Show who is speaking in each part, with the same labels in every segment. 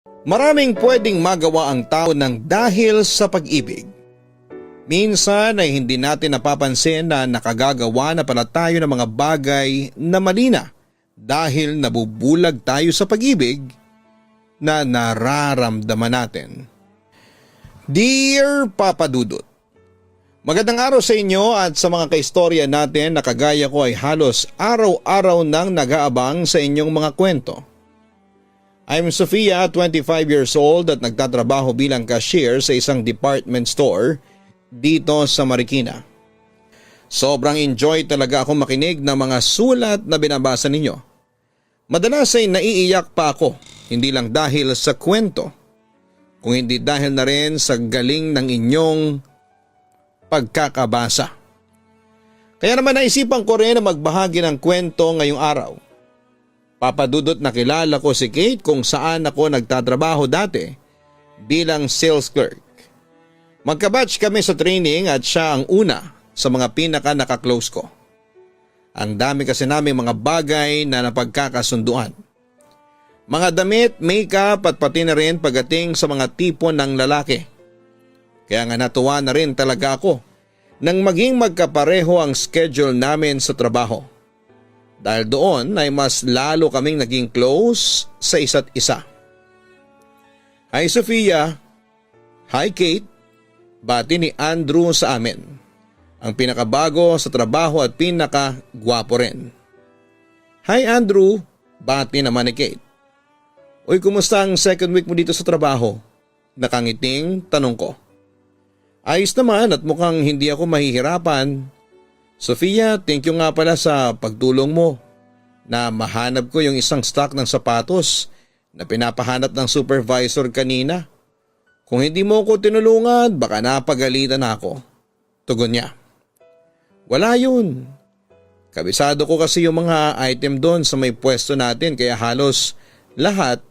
Speaker 1: Maraming pwedeng magawa ang tao ng dahil sa pag-ibig. Minsan ay hindi natin napapansin na nakagagawa na pala tayo ng mga bagay na mali na dahil nabubulag tayo sa pag-ibig na nararamdaman natin. Dear Papa Dudut, magandang araw sa inyo at sa mga kaistorya natin na kagaya ko ay halos araw-araw nang nag-aabang sa inyong mga kwento. I'm Sofia, 25 years old at nagtatrabaho bilang cashier sa isang department store dito sa Marikina. Sobrang enjoy talaga ako makinig ng mga sulat na binabasa ninyo. Madalas ay naiiyak pa ako, hindi lang dahil sa kwento, kung hindi dahil na rin sa galing ng inyong pagkakabasa. Kaya naman naisipan ko rin na magbahagi ng kwento ngayong araw. Papa Dudut, nakilala ko si Kate kung saan ako nagtatrabaho dati bilang sales clerk. Magkabatch kami sa training at siya ang una sa mga pinaka-nakaklose ko. Ang dami kasi namin mga bagay na napagkakasunduan. Mga damit, makeup at pati na rin pagdating sa mga tipo ng lalaki. Kaya nga natuwa na rin talaga ako nang maging magkapareho ang schedule namin sa trabaho. Dahil doon ay mas lalo kaming naging close sa isa't isa. Hi Sofia, hi Kate, bati ni Andrew sa amin. Ang pinakabago sa trabaho at pinakagwapo rin. Hi Andrew, bati naman ni Kate. Uy, kumusta ang second week mo dito sa trabaho? Nakangiting tanong ko. Ayos naman at mukhang hindi ako mahihirapan. Sofia, thank you nga pala sa pagtulong mo na mahanap ko yung isang stock ng sapatos na pinapahanap ng supervisor kanina. Kung hindi mo ko tinulungan, baka napagalitan ako. Tugon niya. Wala yun. Kabisado ko kasi yung mga item doon sa may pwesto natin kaya halos lahat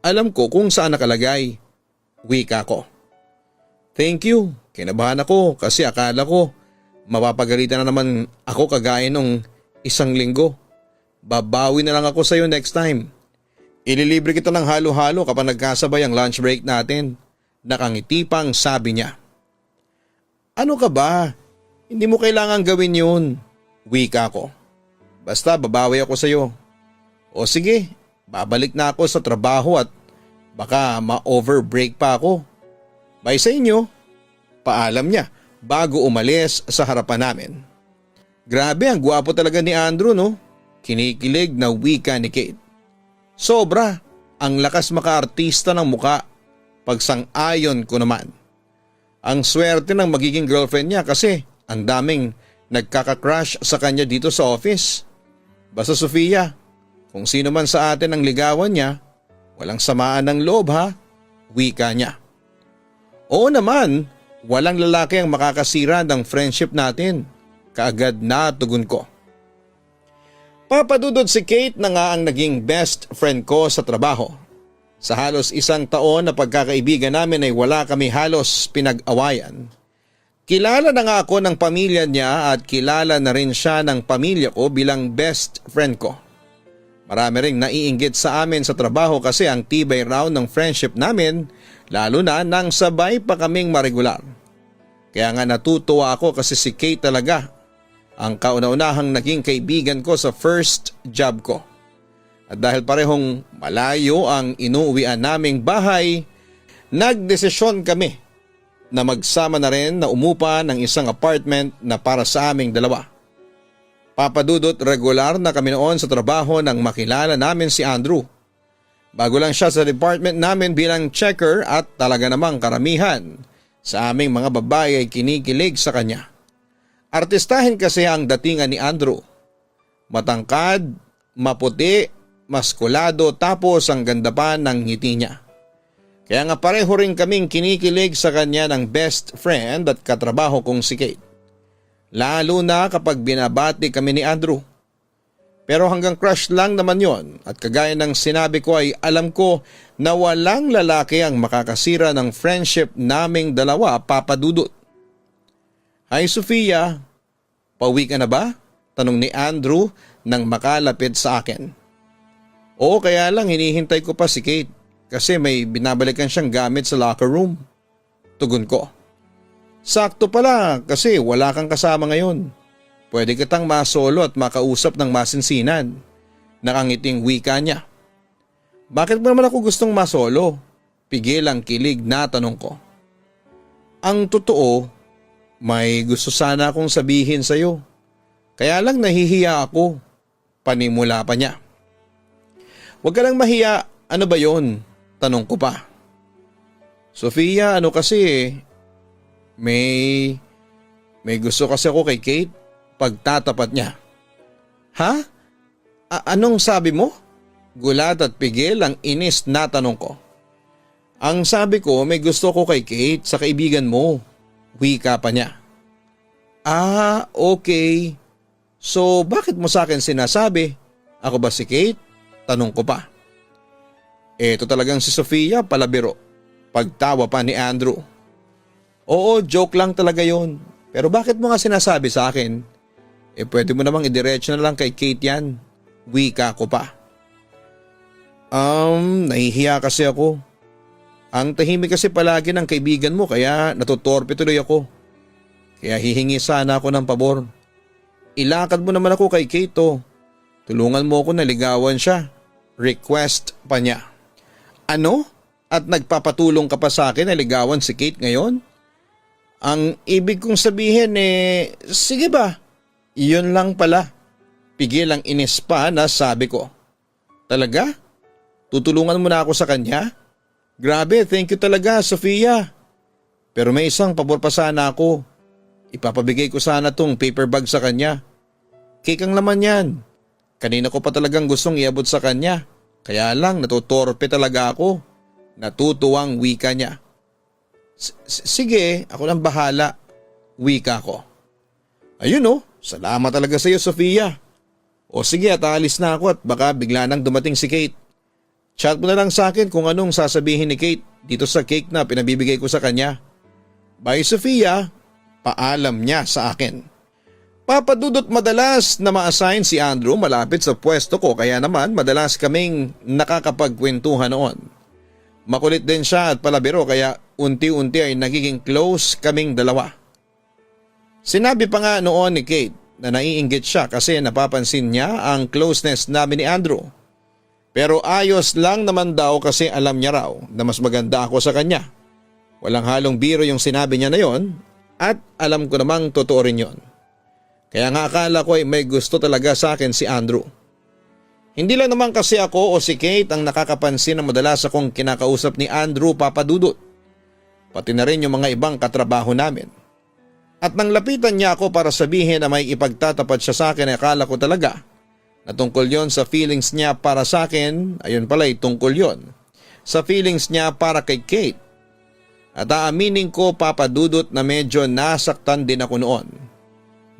Speaker 1: alam ko kung saan nakalagay. Wika ko. Thank you. Kinabahan ako kasi akala ko mapapagalitan na naman ako kagaya nung isang linggo. Babawi na lang ako sa iyo next time. Ililibre kita ng halo-halo kapag nagkasabay ang lunch break natin. Nakangiti pang sabi niya. Ano ka ba? Hindi mo kailangan gawin yun. Wika ko. Basta babawi ako sa iyo. O sige, babalik na ako sa trabaho at baka ma-overbreak pa ako. Bye sa inyo. Paalam niya bago umalis sa harapan namin. Grabe, ang gwapo talaga ni Andrew, no? Kinikilig na wika ni Kate. Sobra, ang lakas makaartista ng muka. Pagsang-ayon ko naman. Ang swerte ng magiging girlfriend niya kasi ang daming nagkaka-crush sa kanya dito sa office. Basta Sofia, kung sino man sa atin ang ligawan niya, walang samaan ng loob ha, wika niya. Oo naman, walang lalaki ang makakasira ng friendship natin. Kaagad na tugon ko. Papadudod si Kate na nga ang naging best friend ko sa trabaho. Sa halos isang taon na pagkakaibigan namin ay wala kami halos pinag-awayan. Kilala na nga ako ng pamilya niya at kilala na rin siya ng pamilya ko bilang best friend ko. Marami ring naiinggit sa amin sa trabaho kasi ang tibay raw ng friendship namin, lalo na nang sabay pa kaming maregular. Kaya nga natutuwa ako kasi si Kate talaga ang kauna-unahang naging kaibigan ko sa first job ko. At dahil parehong malayo ang inuuwian naming bahay, nagdesisyon kami na magsama na rin na umupa ng isang apartment na para sa aming dalawa. Papadudot, regular na kami noon sa trabaho nang makilala namin si Andrew. Bago lang siya sa department namin bilang checker at talaga namang karamihan sa aming mga babae ay kinikilig sa kanya. Artistahin kasi ang datingan ni Andrew. Matangkad, maputi, maskulado tapos ang ganda pa ng ngiti niya. Kaya nga pareho rin kaming kinikilig sa kanya ng best friend at katrabaho kong si Kate. Lalo na kapag binabati kami ni Andrew. Pero hanggang crush lang naman yon at kagaya ng sinabi ko ay alam ko na walang lalaki ang makakasira ng friendship naming dalawa, Papa Dudut. Hi Sofia, pauwi ka na ba? Tanong ni Andrew nang makalapit sa akin. Oo, kaya lang hinihintay ko pa si Kate kasi may binabalikan siyang gamit sa locker room. Tugon ko. Sakto pala kasi wala kang kasama ngayon. Pwede kitang masolo at makausap ng masinsinan. Nakangiting wika niya. Bakit mo naman ako gustong masolo? Pigil ang kilig na tanong ko. Ang totoo, may gusto sana akong sabihin sa'yo. Kaya lang nahihiya ako. Panimula pa niya. Huwag ka lang mahiya, ano ba yon? Tanong ko pa. Sofia, ano kasi may gusto kasi ako kay Kate. Pagtatapat niya. Ha? Anong sabi mo? Gulat at pigil ang inis na tanong ko. Ang sabi ko may gusto ko kay Kate sa kaibigan mo. Wika pa niya. Okay. So bakit mo sa akin sinasabi? Ako ba si Kate? Tanong ko pa. Eto talagang si Sofia palabiro. Pagtawa pa ni Andrew. Oo, joke lang talaga yon. Pero bakit mo nga sinasabi sa akin? Pwede mo namang idiretso na lang kay Kate yan. Wika ko pa. Nahihiya kasi ako. Ang tahimik kasi palagi ng kaibigan mo kaya natutorpe tuloy ako. Kaya hihingi sana ako ng pabor. Ilakad mo naman ako kay Kate oh. Tulungan mo ako na ligawan siya. Request pa niya. Ano? At nagpapatulong ka pa sa akin na ligawan si Kate ngayon? Ang ibig kong sabihin sige ba? Iyon lang pala. Pigil ang inis pa na sabi ko. Talaga? Tutulungan mo na ako sa kanya? Grabe, thank you talaga, Sofia. Pero may isang pabor pa sana ako. Ipapabigay ko sana tong paper bag sa kanya. Cake ang laman yan. Kanina ko pa talagang gustong iabot sa kanya. Kaya lang natutorpe talaga ako. Natutuwang wika niya. Sige, ako lang bahala. Wika ko. Ayun oh, salamat talaga sa iyo, Sofia. O sige at aalis na ako at baka bigla nang dumating si Kate. Chat mo na lang sa akin kung anong sasabihin ni Kate dito sa cake na pinabibigay ko sa kanya. Bye Sofia, paalam niya sa akin. Papadudot madalas na ma-assign si Andrew malapit sa pwesto ko kaya naman madalas kaming nakakapagkwentuhan noon. Makulit din siya at palabiro kaya unti-unti ay nagiging close kaming dalawa. Sinabi pa nga noon ni Kate na naiinggit siya kasi napapansin niya ang closeness namin ni Andrew. Pero ayos lang naman daw kasi alam niya raw na mas maganda ako sa kanya. Walang halong biro yung sinabi niya na yon at alam ko namang totoo rin yon. Kaya nga akala ko ay may gusto talaga sa akin si Andrew. Hindi lang naman kasi ako o si Kate ang nakakapansin na madalas akong kinakausap ni Andrew Papadudot. Pati na rin yung mga ibang katrabaho namin. At nang lapitan niya ako para sabihin na may ipagtatapat siya sa akin ay akala ko talaga na tungkol yon sa feelings niya para sa akin, ayun pala tungkol yon sa feelings niya para kay Kate. At aaminin ko Papadudot na medyo nasaktan din ako noon.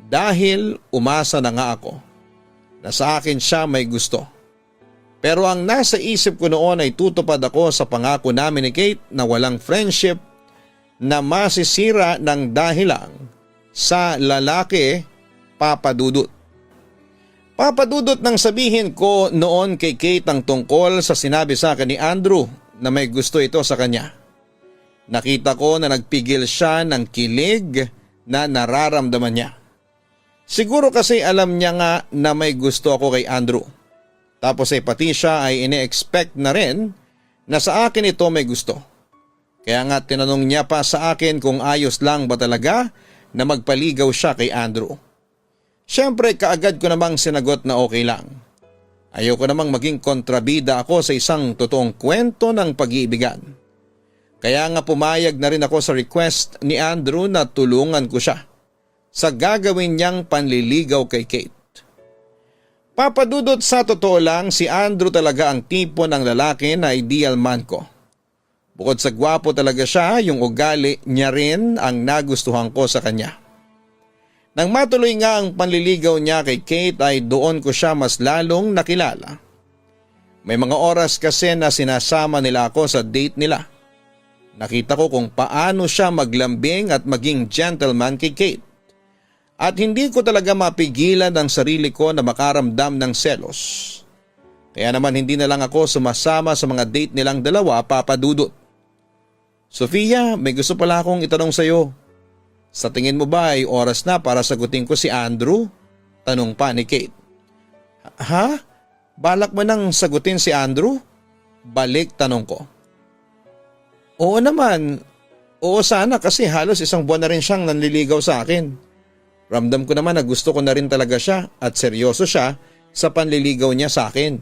Speaker 1: Dahil umasa na nga ako na sa akin siya may gusto. Pero ang nasa isip ko noon ay tutupad ako sa pangako namin ni Kate na walang friendship na masisira ng dahil lang sa lalaki Papadudot. Papadudot nang sabihin ko noon kay Kate ang tungkol sa sinabi sa akin ni Andrew na may gusto ito sa kanya. Nakita ko na nagpigil siya ng kilig na nararamdaman niya. Siguro kasi alam niya nga na may gusto ako kay Andrew. Tapos ay pati siya ay ine-expect na rin na sa akin ito may gusto. Kaya nga tinanong niya pa sa akin kung ayos lang ba talaga na magpaligaw siya kay Andrew. Siyempre kaagad ko namang sinagot na okay lang. Ayoko namang maging kontrabida ako sa isang totoong kwento ng pag-iibigan. Kaya nga pumayag na rin ako sa request ni Andrew na tulungan ko siya sa gagawin niyang panliligaw kay Kate. Papadudot sa totoo lang si Andrew talaga ang tipo ng lalaki na ideal man ko. Bukod sa gwapo talaga siya, yung ugali niya rin ang nagustuhan ko sa kanya. Nang matuloy nga ang panliligaw niya kay Kate ay doon ko siya mas lalong nakilala. May mga oras kasi na sinasama nila ako sa date nila. Nakita ko kung paano siya maglambing at maging gentleman kay Kate. At hindi ko talaga mapigilan ang sarili ko na makaramdam ng selos. Kaya naman hindi na lang ako sumasama sa mga date nilang dalawa, Papa Dudut. Sofia, may gusto pala akong itanong sa'yo. Sa tingin mo ba ay oras na para sagutin ko si Andrew? Tanong pa ni Kate. Ha? Balak mo nang sagutin si Andrew? Balik tanong ko. Oo naman. Oo sana kasi halos isang buwan na rin siyang nanliligaw sa akin. Ramdam ko naman na gusto ko na rin talaga siya at seryoso siya sa panliligaw niya sa akin.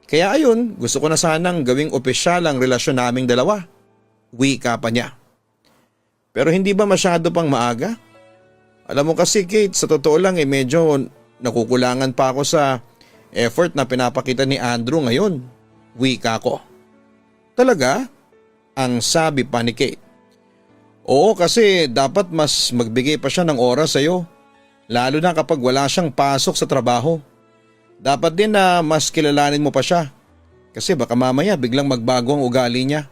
Speaker 1: Kaya ayun, gusto ko na sanang gawing opisyal ang relasyon naming dalawa. Wika pa niya. Pero hindi ba masyado pang maaga? Alam mo kasi Kate, sa totoo lang medyo nakukulangan pa ako sa effort na pinapakita ni Andrew ngayon. Wika ko. Talaga? Ang sabi pa ni Kate. Oo kasi dapat mas magbigay pa siya ng oras sa'yo. Lalo na kapag wala siyang pasok sa trabaho. Dapat din na mas kilalanin mo pa siya. Kasi baka mamaya biglang magbago ang ugali niya.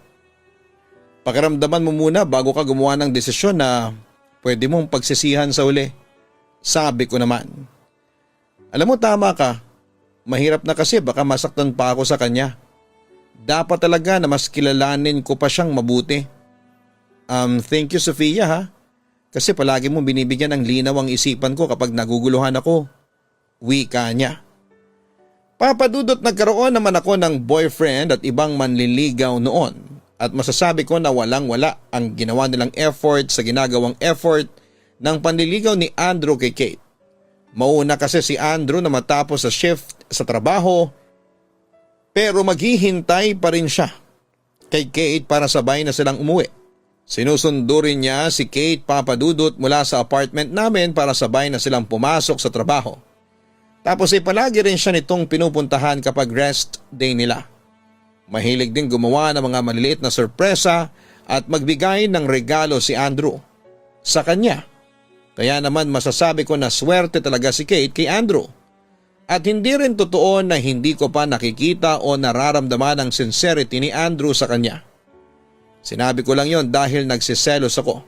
Speaker 1: Pakiramdaman mo muna bago ka gumawa ng desisyon na pwede mong pagsisihan sa uli. Sabi ko naman. Alam mo tama ka. Mahirap na kasi baka masaktan pa ako sa kanya. Dapat talaga na mas kilalanin ko pa siyang mabuti. Thank you Sofia ha. Kasi palagi mo binibigyan ng linaw ang isipan ko kapag naguguluhan ako. Wika niya. Papadudot nagkaroon naman ako ng boyfriend at ibang manliligaw noon. At masasabi ko na walang-wala ang ginawa nilang effort sa ginagawang effort ng panliligaw ni Andrew kay Kate. Mauna kasi si Andrew na matapos sa shift sa trabaho pero maghihintay pa rin siya kay Kate para sabay na silang umuwi. Sinusundo rin niya si Kate Papadudot mula sa apartment namin para sabay na silang pumasok sa trabaho. Tapos ay palagi rin siya nitong pinupuntahan kapag rest day nila. Mahilig din gumawa ng mga maliliit na sorpresa at magbigay ng regalo si Andrew sa kanya. Kaya naman masasabi ko na swerte talaga si Kate kay Andrew. At hindi rin totoo na hindi ko pa nakikita o nararamdaman ang sincerity ni Andrew sa kanya. Sinabi ko lang yon dahil nagsiselos ako.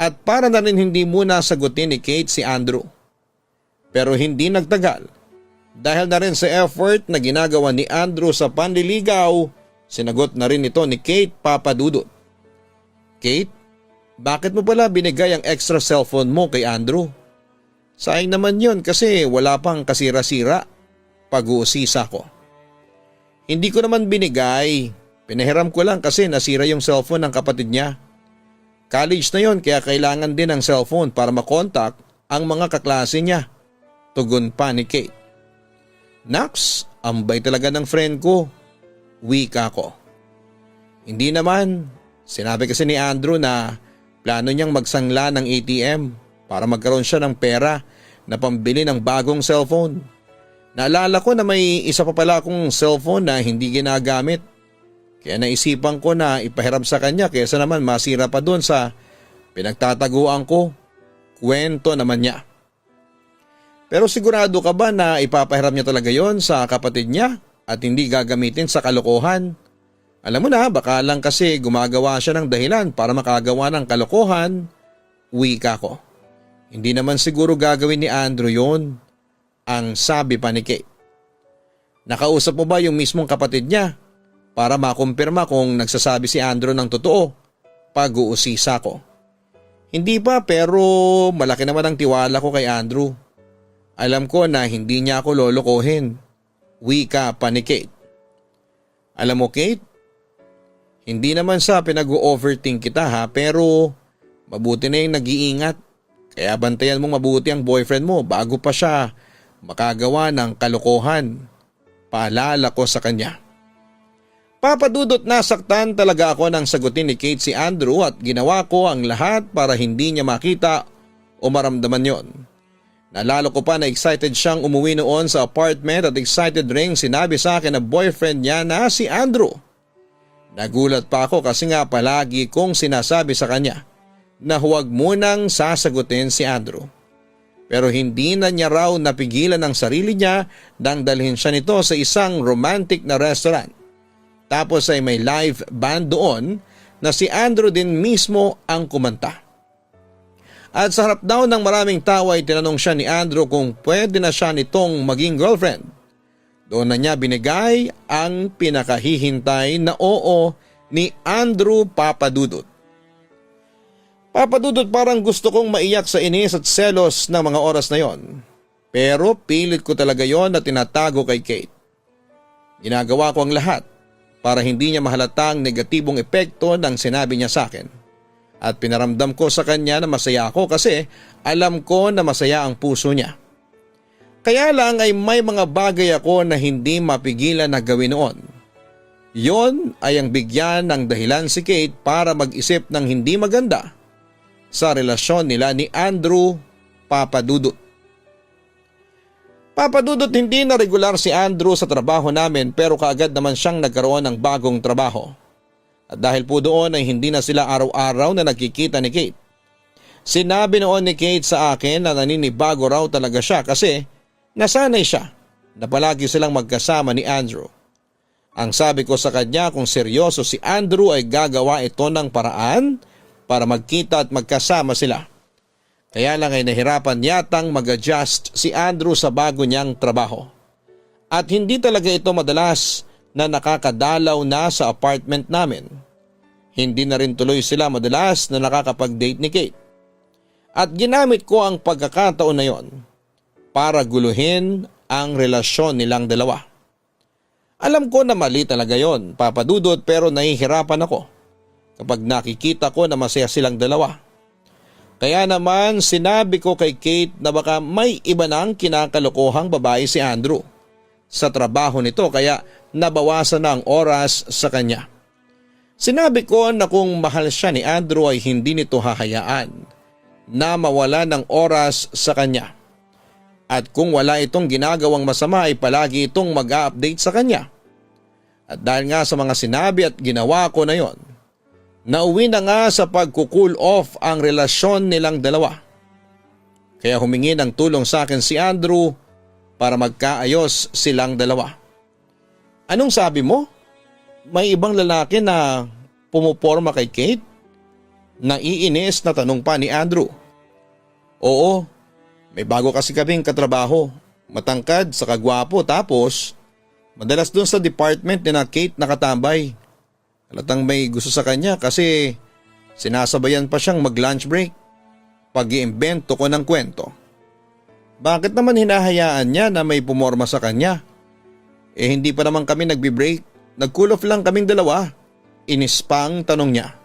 Speaker 1: At para na rin hindi muna sagutin ni Kate si Andrew. Pero hindi nagtagal. Dahil na rin sa effort na ginagawa ni Andrew sa panliligaw, sinagot na rin ito ni Kate Papadudot. Kate, bakit mo pala binigay ang extra cellphone mo kay Andrew? Sayang naman yon kasi wala pang kasira-sira. Pag-uusisa ko. Hindi ko naman binigay. Pinahiram ko lang kasi nasira yung cellphone ng kapatid niya. College na yon kaya kailangan din ng cellphone para makontak ang mga kaklase niya. Tugon pa ni Kate. Naks, ambay talaga ng friend ko. Wika ko. Hindi naman. Sinabi kasi ni Andrew na plano niyang magsangla ng ATM para magkaroon siya ng pera na pambili ng bagong cellphone. Naalala ko na may isa pa pala akong cellphone na hindi ginagamit. Kaya naisipan ko na ipahiram sa kanya kaysa naman masira pa doon sa pinagtataguan ko. Kwento naman niya. Pero sigurado ka ba na ipapahiram niya talaga yon sa kapatid niya at hindi gagamitin sa kalokohan? Alam mo na, baka lang kasi gumagawa siya ng dahilan para makagawa ng kalokohan. Wika ko. Hindi naman siguro gagawin ni Andrew yon, ang sabi pa ni Kate. Nakausap mo ba yung mismong kapatid niya para makumpirma kung nagsasabi si Andrew ng totoo? Pag-uusisa ko. Hindi pa pero malaki naman ang tiwala ko kay Andrew. Alam ko na hindi niya ako lolokohin. Wika pa ni Kate. Alam mo Kate, hindi naman sa pinag-overthink kita ha pero mabuti na yung nag-iingat. Kaya bantayan mong mabuti ang boyfriend mo bago pa siya makagawa ng kalokohan. Paalala ko sa kanya. Papadudot nasaktan talaga ako nang sagutin ni Kate si Andrew at ginawa ko ang lahat para hindi niya makita o maramdaman yon. Naalala ko pa na excited siyang umuwi noon sa apartment at excited ring sinabi sa akin na boyfriend niya na si Andrew. Nagulat pa ako kasi nga palagi kong sinasabi sa kanya na huwag munang sasagutin si Andrew. Pero hindi na niya raw napigilan ang sarili niya nang dalhin siya nito sa isang romantic na restaurant. Tapos ay may live band doon na si Andrew din mismo ang kumanta. At sa harap daw ng maraming tao ay tinanong siya ni Andrew kung pwede na siya nitong maging girlfriend. Doon na niya binigay ang pinakahihintay na oo ni Andrew Papadudut. Papadudut, parang gusto kong maiyak sa inis at selos ng mga oras na yon. Pero pilit ko talaga yon na tinatago kay Kate. Ginagawa ko ang lahat para hindi niya mahalata ang negatibong epekto ng sinabi niya sa akin. At pinaramdam ko sa kanya na masaya ako kasi alam ko na masaya ang puso niya. Kaya lang ay may mga bagay ako na hindi mapigilan na gawin noon. Yon ay ang bigyan ng dahilan si Kate para mag-isip ng hindi maganda sa relasyon nila ni Andrew Papadudut. Papadudut, hindi na regular si Andrew sa trabaho namin pero kaagad naman siyang nagkaroon ng bagong trabaho. At dahil po doon ay hindi na sila araw-araw na nagkikita ni Kate. Sinabi noon ni Kate sa akin na naninibago raw talaga siya kasi nasanay siya na palagi silang magkasama ni Andrew. Ang sabi ko sa kanya kung seryoso si Andrew ay gagawa ito ng paraan para magkita at magkasama sila. Kaya lang ay nahirapan yatang mag-adjust si Andrew sa bago niyang trabaho. At hindi talaga ito madalas na nakakadalaw na sa apartment namin. Hindi na rin tuloy sila madalas na nakakapag-date ni Kate. At ginamit ko ang pagkakataon na yon para guluhin ang relasyon nilang dalawa. Alam ko na mali talaga yon, Papadudot, pero nahihirapan ako kapag nakikita ko na masaya silang dalawa. Kaya naman sinabi ko kay Kate na baka may iba nang kinakalokohang babae si Andrew sa trabaho nito kaya nabawasan na ang oras sa kanya. Sinabi ko na kung mahal siya ni Andrew ay hindi nito hahayaan na mawala ng oras sa kanya. At kung wala itong ginagawang masama ay palagi itong mag-a-update sa kanya. At dahil nga sa mga sinabi at ginawa ko na yon, nauwi na nga sa pagkukul off ang relasyon nilang dalawa. Kaya humingi ng tulong sa akin si Andrew para magkaayos silang dalawa. Anong sabi mo? May ibang lalaki na pumuporma kay Kate? Naiinis na tanong pa ni Andrew. Oo, may bago kasi kaming katrabaho. Matangkad sa kagwapo tapos madalas doon sa department ni na Kate nakatambay. Halatang may gusto sa kanya kasi sinasabayan pa siyang mag-lunch break. Pag-iimbento ko ng kwento. Bakit naman hinahayaan niya na may pumorma sa kanya? Eh hindi pa naman kami nagbi-break. Nag-cool off lang kaming dalawa. Inispang tanong niya.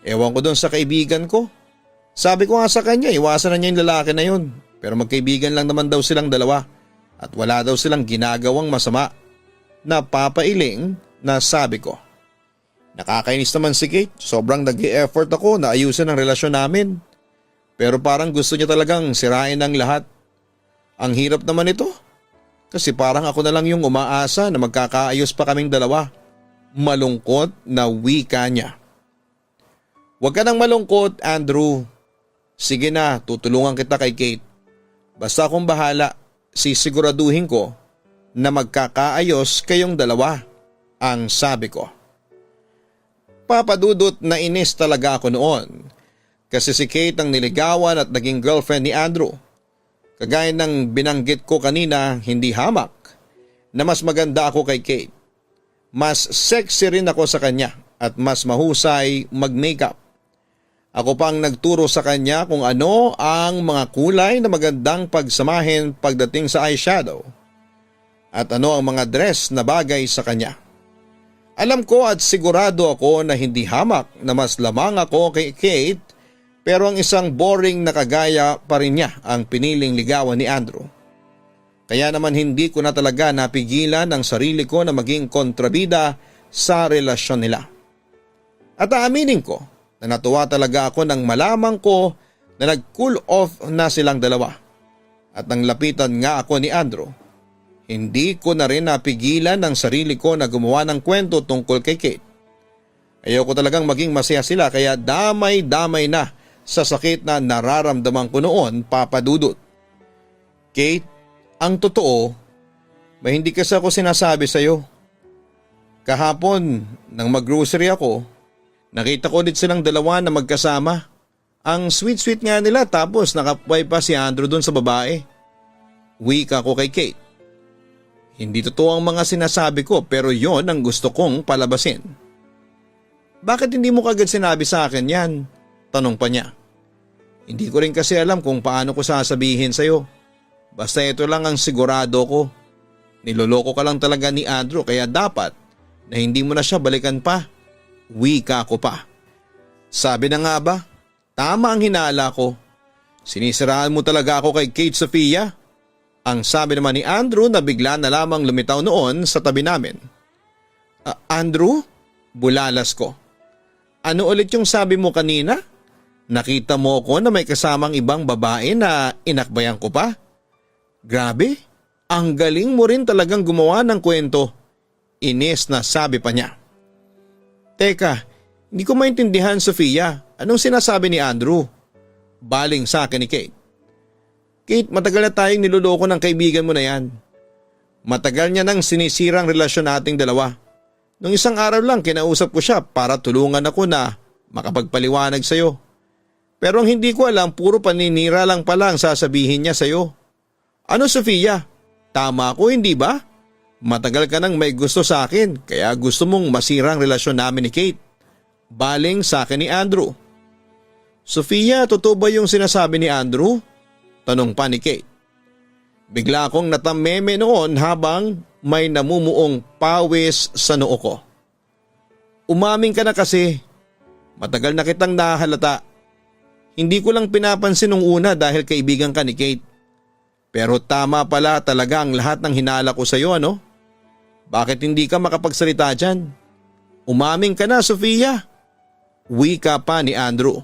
Speaker 1: Ewan ko doon sa kaibigan ko. Sabi ko nga sa kanya, iwasan na niya yung lalaki na yun. Pero magkaibigan lang naman daw silang dalawa. At wala daw silang ginagawang masama. Napapailing na sabi ko. Nakakainis naman si Kate. Sobrang nag-i-effort ako na ayusin ang relasyon namin. Pero parang gusto niya talagang sirain ang lahat. Ang hirap naman ito. Kasi parang ako na lang yung umaasa na magkakaayos pa kaming dalawa. Malungkot na wika niya. Huwag ka nang malungkot, Andrew. Sige na, tutulungan kita kay Kate. Basta akong bahala, sisiguraduhin ko na magkakaayos kayong dalawa, ang sabi ko. Papadudot na inis talaga ako noon kasi si Kate ang niligawan at naging girlfriend ni Andrew. Kagaya ng binanggit ko kanina, hindi hamak na mas maganda ako kay Kate. Mas sexy rin ako sa kanya at mas mahusay mag-makeup. Ako pang nagturo sa kanya kung ano ang mga kulay na magandang pagsamahin pagdating sa eyeshadow at ano ang mga dress na bagay sa kanya. Alam ko at sigurado ako na hindi hamak na mas lamang ako kay Kate pero ang isang boring na kagaya pa rin niya ang piniling ligawan ni Andrew. Kaya naman hindi ko na talaga napigilan ang sarili ko na maging kontrabida sa relasyon nila. At aaminin ko na natuwa talaga ako nang malaman ko na nag-cool off na silang dalawa. At nang lapitan nga ako ni Andrew, hindi ko na rin napigilan ang sarili ko na gumawa ng kwento tungkol kay Kate. Ayaw ko talagang maging masaya sila kaya damay-damay na sa sakit na nararamdaman ko noon, Papadudot. Kate, ang totoo, may hindi kasi ako sinasabi sa'yo. Kahapon, nang mag-grocery ako, nakita ko ulit silang dalawa na magkasama. Ang sweet-sweet nga nila tapos nakapway pa si Andrew doon sa babae. Wika ko kay Kate. Hindi totoo ang mga sinasabi ko pero yon ang gusto kong palabasin. Bakit hindi mo kagad sinabi sa akin yan? Tanong pa niya. Hindi ko rin kasi alam kung paano ko sasabihin sa'yo. Basta ito lang ang sigurado ko. Niloloko ka lang talaga ni Andrew kaya dapat na hindi mo na siya balikan pa. Wika ko pa. Sabi na nga ba, tama ang hinala ko. Sinisiraan mo talaga ako kay Kate Sofia? Ang sabi naman ni Andrew na bigla na lamang lumitaw noon sa tabi namin. Andrew? Bulalas ko. Ano ulit yung sabi mo kanina? Nakita mo ko na may kasamang ibang babae na inakbayan ko pa? Grabe, ang galing mo rin talagang gumawa ng kwento. Inis na sabi pa niya. Teka, hindi ko maintindihan Sofia. Anong sinasabi ni Andrew? Baling sa akin ni Kate. Kate, matagal na tayong niloloko ng kaibigan mo na yan. Matagal niya nang sinisirang relasyon nating dalawa. Nung isang araw lang kinausap ko siya para tulungan ako na makapagpaliwanag sa'yo. Pero ang hindi ko alam, puro paninira lang pala ang sasabihin niya sa'yo. Ano Sofia? Tama ako hindi ba? Matagal ka nang may gusto sa akin kaya gusto mong masirang relasyon namin ni Kate. Baling sa akin ni Andrew. Sofia, totoo ba yung sinasabi ni Andrew? Tanong pa ni Kate. Bigla akong natameme noon habang may namumuong pawis sa noo ko. Umaming ka na kasi. Matagal na kitang nahalata. Hindi ko lang pinapansin nung una dahil kaibigan ka ni Kate. Pero tama pala talaga ang lahat ng hinala ko sa iyo, ano? Bakit hindi ka makapagsalita dyan? Umaming ka na, Sofia. Wika pa ni Andrew.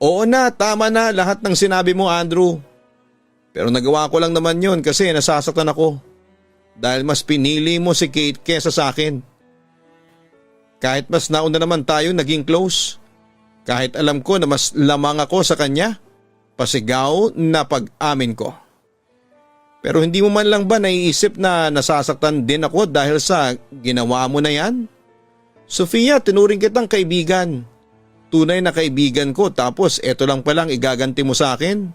Speaker 1: Oo na, tama na lahat ng sinabi mo Andrew. Pero nagawa ko lang naman yun kasi nasasaktan ako. Dahil mas pinili mo si Kate kesa sa akin. Kahit mas nauna naman tayo naging close. Kahit alam ko na mas lamang ako sa kanya, pasigaw na pag-amin ko. Pero hindi mo man lang ba naiisip na nasasaktan din ako dahil sa ginawa mo na yan? Sofia, tinuring kitang kaibigan. Tunay na kaibigan ko tapos eto lang palang igaganti mo sa akin.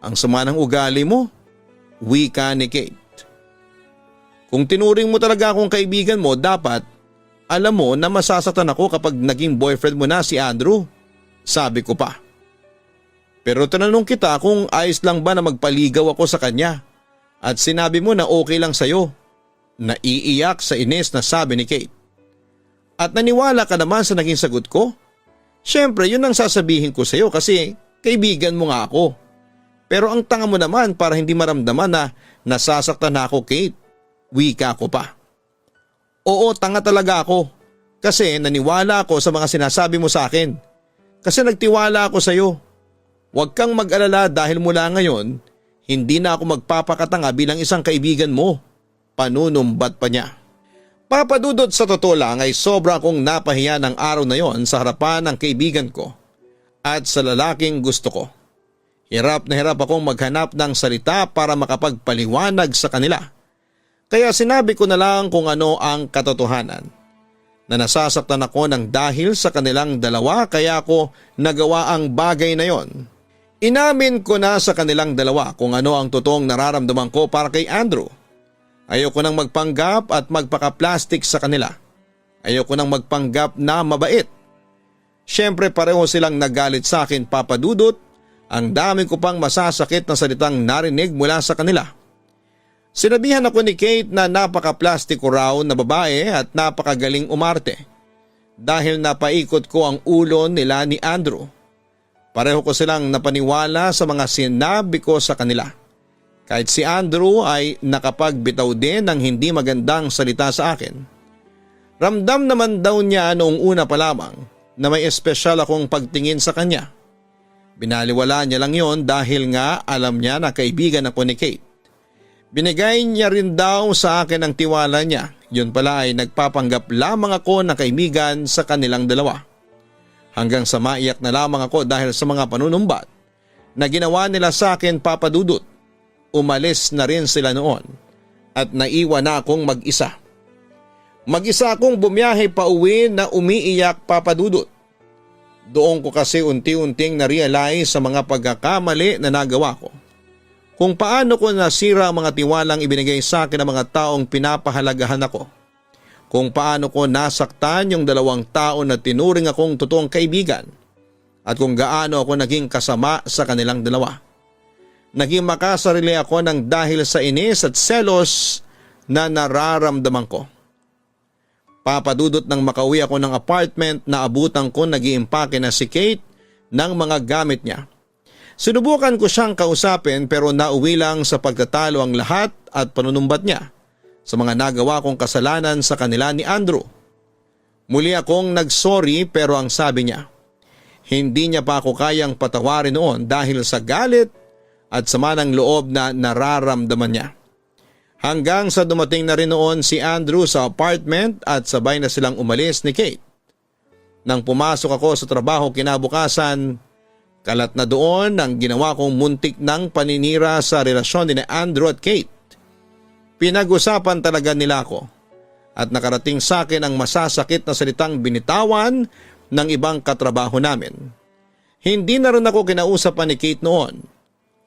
Speaker 1: Ang sama ng ugali mo. Wika ni Kate. Kung tinuring mo talaga akong kaibigan mo, dapat alam mo na masasaktan ako kapag naging boyfriend mo na si Andrew. Sabi ko pa. Pero tinanong kita kung ayos lang ba na magpaligaw ako sa kanya. At sinabi mo na okay lang sa'yo. Naiiyak sa inis na sabi ni Kate. At naniwala ka naman sa naging sagot ko? Siyempre yun ang sasabihin ko sa'yo kasi kaibigan mo nga ako. Pero ang tanga mo naman para hindi maramdaman na nasasaktan na ako Kate. Wika ko pa. Oo, tanga talaga ako. Kasi naniwala ako sa mga sinasabi mo sa akin. Kasi nagtiwala ako sa iyo. Huwag kang mag-alala dahil mula ngayon, hindi na ako magpapakatanga bilang isang kaibigan mo. Panunumbat pa niya. Papadudot sa totoo lang ay sobra akong napahiya ng araw na yon sa harapan ng kaibigan ko at sa lalaking gusto ko. Hirap na hirap akong maghanap ng salita para makapagpaliwanag sa kanila. Kaya sinabi ko na lang kung ano ang katotohanan. Na nasasaktan ako ng dahil sa kanilang dalawa kaya ako nagawa ang bagay na yon. Inamin ko na sa kanilang dalawa kung ano ang totoong nararamdaman ko para kay Andrew. Ayoko nang magpanggap at magpaka-plastic sa kanila. Ayoko nang magpanggap na mabait. Siyempre pareho silang nagalit sa akin papadudot. Ang dami ko pang masasakit na salitang narinig mula sa kanila. Sinabihan ako ni Kate na napaka-plastiko raw na babae at napakagaling umarte. Dahil napaikot ko ang ulo nila ni Andrew. Pareho ko silang napaniwala sa mga sinabi ko sa kanila. Kahit si Andrew ay nakapagbitaw din ng hindi magandang salita sa akin. Ramdam naman daw niya noong una pa lamang na may espesyal akong pagtingin sa kanya. Binaliwala niya lang yon dahil nga alam niya na kaibigan ako ni Kate. Binigay niya rin daw sa akin ang tiwala niya. Yun pala ay nagpapanggap lamang ako na kaibigan sa kanilang dalawa. Hanggang sa maiyak na lamang ako dahil sa mga panunumbat na ginawa nila sa akin papadudot. Umalis na rin sila noon at naiwan na akong mag-isa. Mag-isa akong bumiyahe pa uwi na umiiyak papadudot. Doon ko kasi unti-unting na-realize sa mga pagkakamali na nagawa ko. kung paano ko nasira ang mga tiwalang ibinigay sa akin ng mga taong pinapahalagahan ako. Kung paano ko nasaktan yung 2 tao na tinuring akong totoong kaibigan at kung gaano ako naging kasama sa kanilang 2. Naging makasarili ako ng dahil sa inis at selos na nararamdaman ko. Papadudot nang makauwi ako ng apartment na abutan ko nag-iimpake na si Kate ng mga gamit niya. Sinubukan ko siyang kausapin pero nauwi lang sa pagtatalo ang lahat at panunumbat niya sa mga nagawa kong kasalanan sa kanila ni Andrew. Muli akong nagsorry pero ang sabi niya, hindi niya pa ako kayang patawarin noon dahil sa galit at sama ng loob na nararamdaman niya. Hanggang sa dumating na rin noon si Andrew sa apartment at sabay na silang umalis ni Kate. Nang pumasok ako sa trabaho kinabukasan, kalat na doon ang ginawa kong muntik ng paninira sa relasyon ni Andrew at Kate. Pinag-usapan talaga nila ako at nakarating sa akin ang masasakit na salitang binitawan ng ibang katrabaho namin. Hindi na rin ako kinausapan ni Kate noon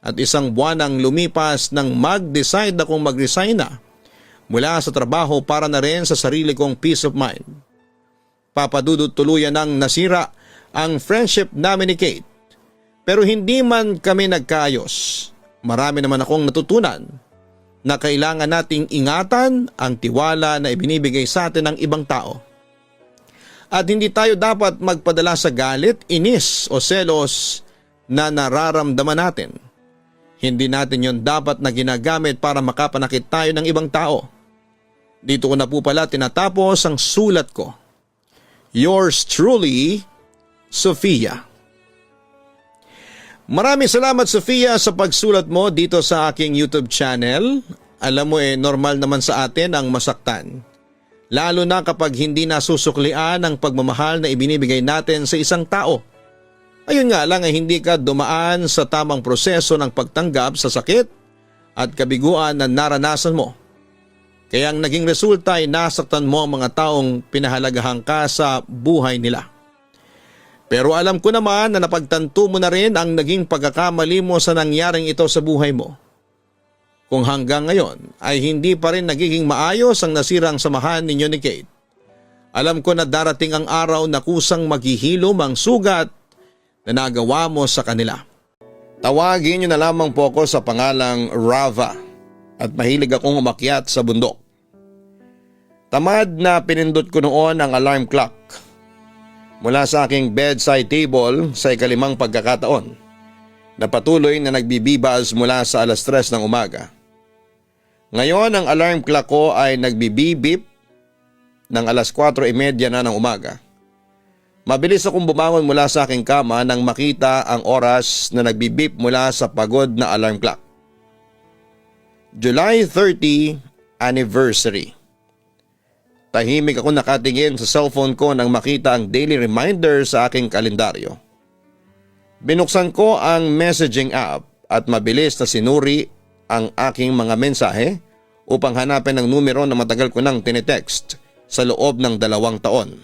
Speaker 1: at 1 buwan ang lumipas nang mag-decide akong mag-resign na mula sa trabaho para na rin sa sarili kong peace of mind. Papadudot tuluyan ng nasira ang friendship namin ni Kate. Pero hindi man kami nagkaayos. Marami naman akong natutunan na kailangan nating ingatan ang tiwala na ibinibigay sa atin ng ibang tao. At hindi tayo dapat magpadala sa galit, inis o selos na nararamdaman natin. Hindi natin yon dapat na ginagamit para makapanakit tayo ng ibang tao. Dito ko na po pala tinatapos ang sulat ko. Yours truly, Sofia. Maraming salamat Sofia sa pagsulat mo dito sa aking YouTube channel. Alam mo normal naman sa atin ang masaktan. Lalo na kapag hindi nasusuklian ang pagmamahal na ibinibigay natin sa isang tao. Ayun nga lang ay hindi ka dumaan sa tamang proseso ng pagtanggap sa sakit at kabiguan na naranasan mo. Kaya ang naging resulta ay nasaktan mo ang mga taong pinahalagahan ka sa buhay nila. Pero alam ko naman na napagtanto mo na rin ang naging pagkakamali mo sa nangyaring ito sa buhay mo. Kung hanggang ngayon ay hindi pa rin nagiging maayos ang nasirang samahan ninyo ni Kate, alam ko na darating ang araw na kusang maghihilom ang sugat na nagawa mo sa kanila. Tawagin niyo na lamang po ako sa pangalang Rava at mahilig akong umakyat sa bundok. Tamad na pinindot ko noon ang alarm clock mula sa aking bedside table sa 5 pagkakataon na patuloy na nagbibibas mula sa 3:00 ng umaga. Ngayon ang alarm clock ko ay nagbibibip ng 4:30 na ng umaga. Mabilis akong bumangon mula sa aking kama nang makita ang oras na nagbibip mula sa pagod na alarm clock. July 30 anniversary. Tahimik ako nakatingin sa cellphone ko nang makita ang daily reminder sa aking kalendaryo. Binuksan ko ang messaging app at mabilis na sinuri ang aking mga mensahe upang hanapin ang numero na matagal ko nang tinetext sa loob ng 2 taon.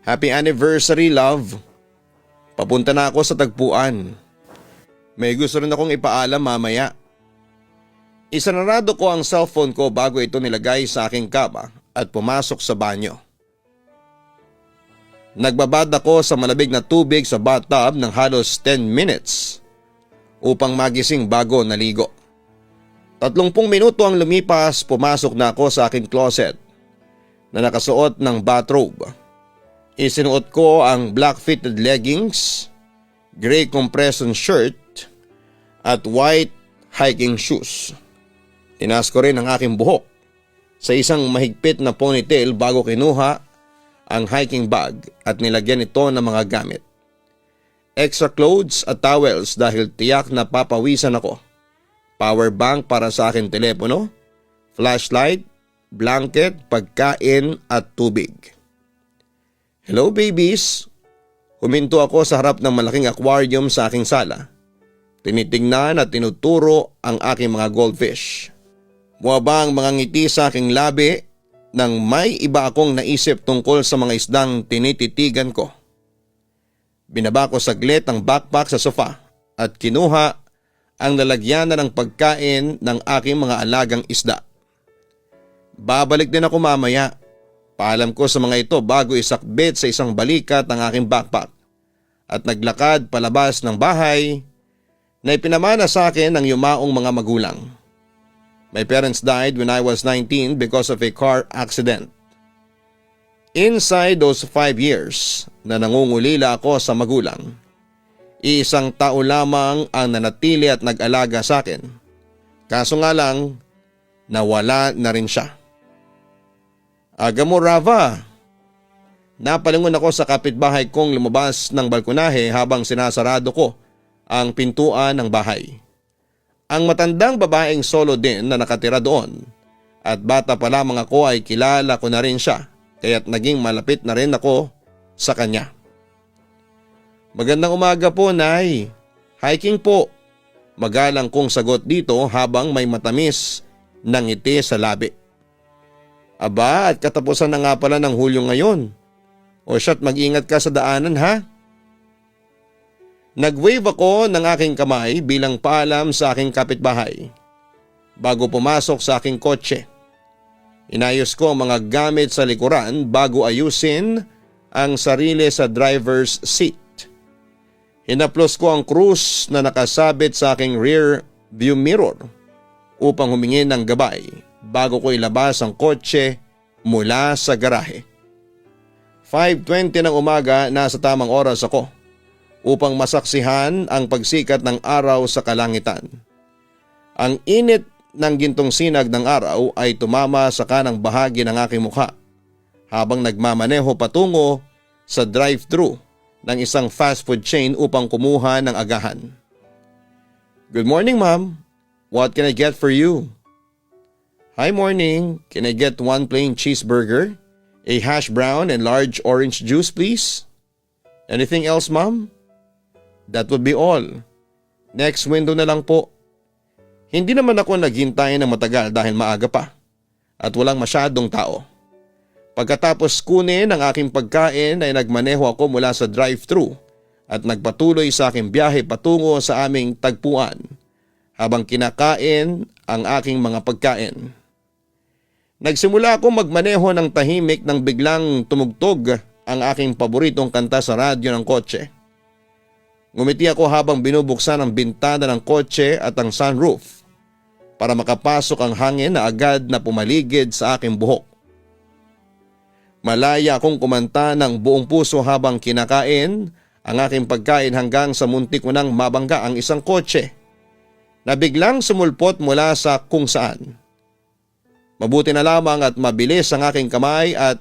Speaker 1: Happy anniversary, love. Papunta na ako sa tagpuan. May gusto rin akong ipaalam mamaya. Isanarado ko ang cellphone ko bago ito nilagay sa aking kama at pumasok sa banyo. Nagbabad ako sa malabig na tubig sa bathtub ng halos 10 minutes upang magising bago naligo. 30 minuto ang lumipas, pumasok na ako sa aking closet na nakasuot ng bathrobe. Isinuot ko ang black fitted leggings, gray compression shirt at white hiking shoes. Tinas ko rin ang aking buhok sa isang mahigpit na ponytail bago kinuha ang hiking bag at nilagyan ito ng mga gamit. Extra clothes at towels dahil tiyak na papawisan ako. Power bank para sa aking telepono, flashlight, blanket, pagkain at tubig. Hello babies! Huminto ako sa harap ng malaking aquarium sa aking sala. Tinitingnan at tinuturo ang aking mga goldfish. Buwaba ang mga ngiti sa aking labi nang may iba akong naisip tungkol sa mga isdang tinititigan ko. Binaba ko saglit ang backpack sa sofa at kinuha ang lalagyanan ng pagkain ng aking mga alagang isda. Babalik din ako mamaya. Paalam ko sa mga ito bago isakbit sa isang balikat ng aking backpack at naglakad palabas ng bahay na ipinamana sa akin ng yumaong mga magulang. My parents died when I was 19 because of a car accident. Inside those 5 years na nangungulila ako sa magulang, isang tao lamang ang nanatili at nag-alaga sa akin. Kaso nga lang, nawala na rin siya. Aga mo, Rava. Napalingon ako sa kapitbahay kong lumabas ng balkonahe habang sinasarado ko ang pintuan ng bahay. Ang matandang babaeng solo din na nakatira doon at bata pa lamang ako ay kilala ko na rin siya kaya't naging malapit na rin ako sa kanya. Magandang umaga po, Nay. Hiking po. Magalang kong sagot dito habang may matamis na ngiti sa labi. Aba, at katapusan na nga pala ng Hulyo ngayon. O shot, mag-ingat ka sa daanan ha. Nag-wave ako ng aking kamay bilang paalam sa aking kapitbahay. Bago pumasok sa aking kotse, inayos ko ang mga gamit sa likuran bago ayusin ang sarili sa driver's seat. Hinaplos ko ang krus na nakasabit sa aking rear view mirror upang humingi ng gabay bago ko ilabas ang kotse mula sa garahe. 5:20 ng umaga nasa tamang oras ako upang masaksihan ang pagsikat ng araw sa kalangitan. Ang init ng gintong sinag ng araw ay tumama sa kanang bahagi ng aking mukha habang nagmamaneho patungo sa drive-thru ng isang fast food chain upang kumuha ng agahan. Good morning, ma'am. What can I get for you? Hi, morning. Can I get 1 plain cheeseburger, a hash brown and large orange juice please? Anything else, ma'am? That would be all. Next window na lang po. Hindi naman ako naghintay ng matagal dahil maaga pa at walang masyadong tao. Pagkatapos kunin ang aking pagkain ay nagmaneho ako mula sa drive-thru at nagpatuloy sa aking biyahe patungo sa aming tagpuan habang kinakain ang aking mga pagkain. Nagsimula akong magmaneho ng tahimik nang biglang tumugtog ang aking paboritong kanta sa radyo ng kotse. Ngumiti ako habang binubuksan ang bintana ng kotse at ang sunroof para makapasok ang hangin na agad na pumaligid sa aking buhok. Malaya akong kumanta ng buong puso habang kinakain ang aking pagkain hanggang sa muntik ko nang mabangga ang isang kotse na biglang sumulpot mula sa kung saan. Mabuti na lamang at mabilis ang aking kamay at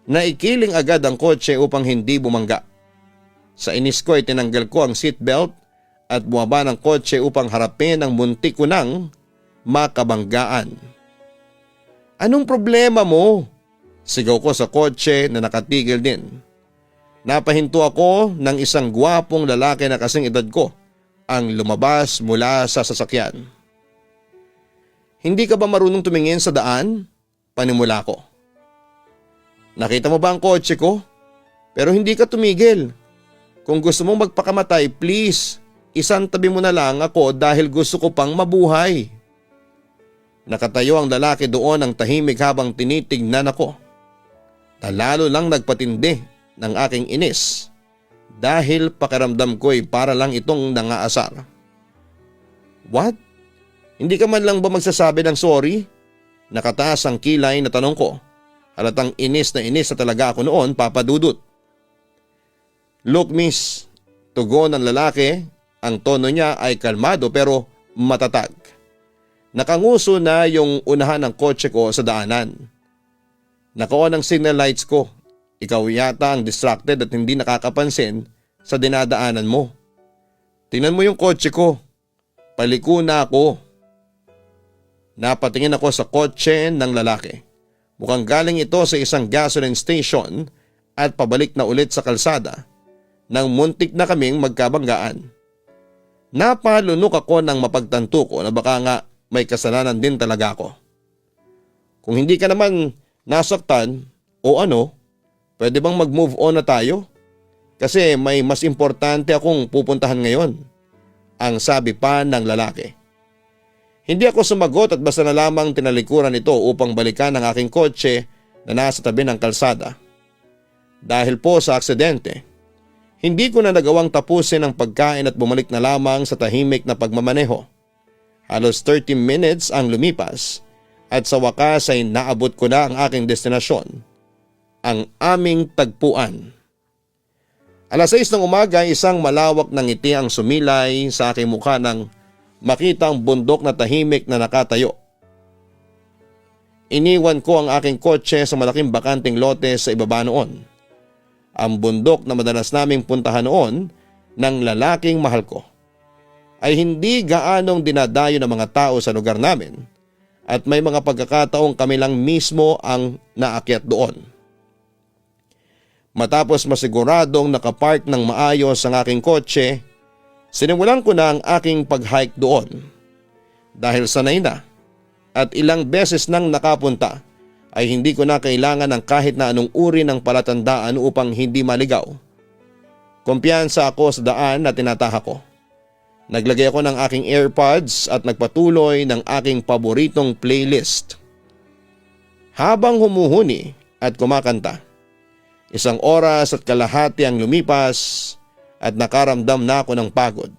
Speaker 1: naikiling agad ang kotse upang hindi bumangga. Sa inis ko ay tinanggal ko ang seatbelt at bumaba ng kotse upang harapin ang muntik ko nang makabanggaan. Anong problema mo? Sigaw ko sa kotse na nakatigil din. Napahinto ako ng isang gwapong lalaki na kasing edad ko ang lumabas mula sa sasakyan. Hindi ka ba marunong tumingin sa daan? Panimula ko. Nakita mo ba ang kotse ko? Pero hindi ka tumigil. Kung gusto mong magpakamatay, please, isantabi mo na lang ako dahil gusto ko pang mabuhay. Nakatayo ang lalaki doon ng tahimik habang tinitignan ako. Lalo lang nagpatindi ng aking inis dahil pakiramdam ko ay para lang itong nangaasar. What? Hindi ka man lang ba magsasabi ng sorry? Nakataas ang kilay na tanong ko. Halatang inis na talaga ako noon, Papa Dudut. Look miss, tugon ng lalaki, ang tono niya ay kalmado pero matatag. Nakanguso na yung unahan ng kotse ko sa daanan. Naka-on ang signal lights ko. Ikaw yata ang distracted at hindi nakakapansin sa dinadaanan mo. Tingnan mo yung kotse ko. Paliko na ako. Napatingin ako sa kotse ng lalaki. Mukhang galing ito sa isang gasoline station at pabalik na ulit sa kalsada nang muntik na kaming magkabanggaan. Napalunok ako nang mapagtanto ko na baka nga may kasalanan din talaga ako. Kung hindi ka naman nasaktan o ano, pwede bang mag-move on na tayo? Kasi may mas importante akong pupuntahan ngayon. ang sabi pa ng lalaki. Hindi ako sumagot at basta na lamang tinalikuran ito upang balikan ang aking kotse na nasa tabi ng kalsada. Dahil po sa aksidente, hindi ko na nagawang tapusin ang pagkain at bumalik na lamang sa tahimik na pagmamaneho. Halos 30 minutes ang lumipas at sa wakas ay naabot ko na ang aking destinasyon, ang aming tagpuan. Alas 6 ng umaga, isang malawak na ngiti ang sumilay sa aking mukha nang makita ang bundok na tahimik na nakatayo. Iniwan ko ang aking kotse sa malaking bakanting lote sa ibaba noon. Ang bundok na madalas naming puntahan noon ng lalaking mahal ko ay hindi gaanong dinadayo ng mga tao sa lugar namin at may mga pagkakataong kami lang mismo ang naakyat doon. Matapos masiguradong nakapark ng maayos ang aking kotse, sinimulan ko na ang aking pag-hike doon. Dahil sanay na at ilang beses nang nakapunta ay hindi ko na kailangan ng kahit na anong uri ng palatandaan upang hindi maligaw. Kumpiyansa ako sa daan na tinatahak ko. Naglagay ako ng aking AirPods at nagpatuloy ng aking paboritong playlist. Habang humuhuni at kumakanta, 1 oras at kalahati ang lumipas at nakaramdam na ako ng pagod.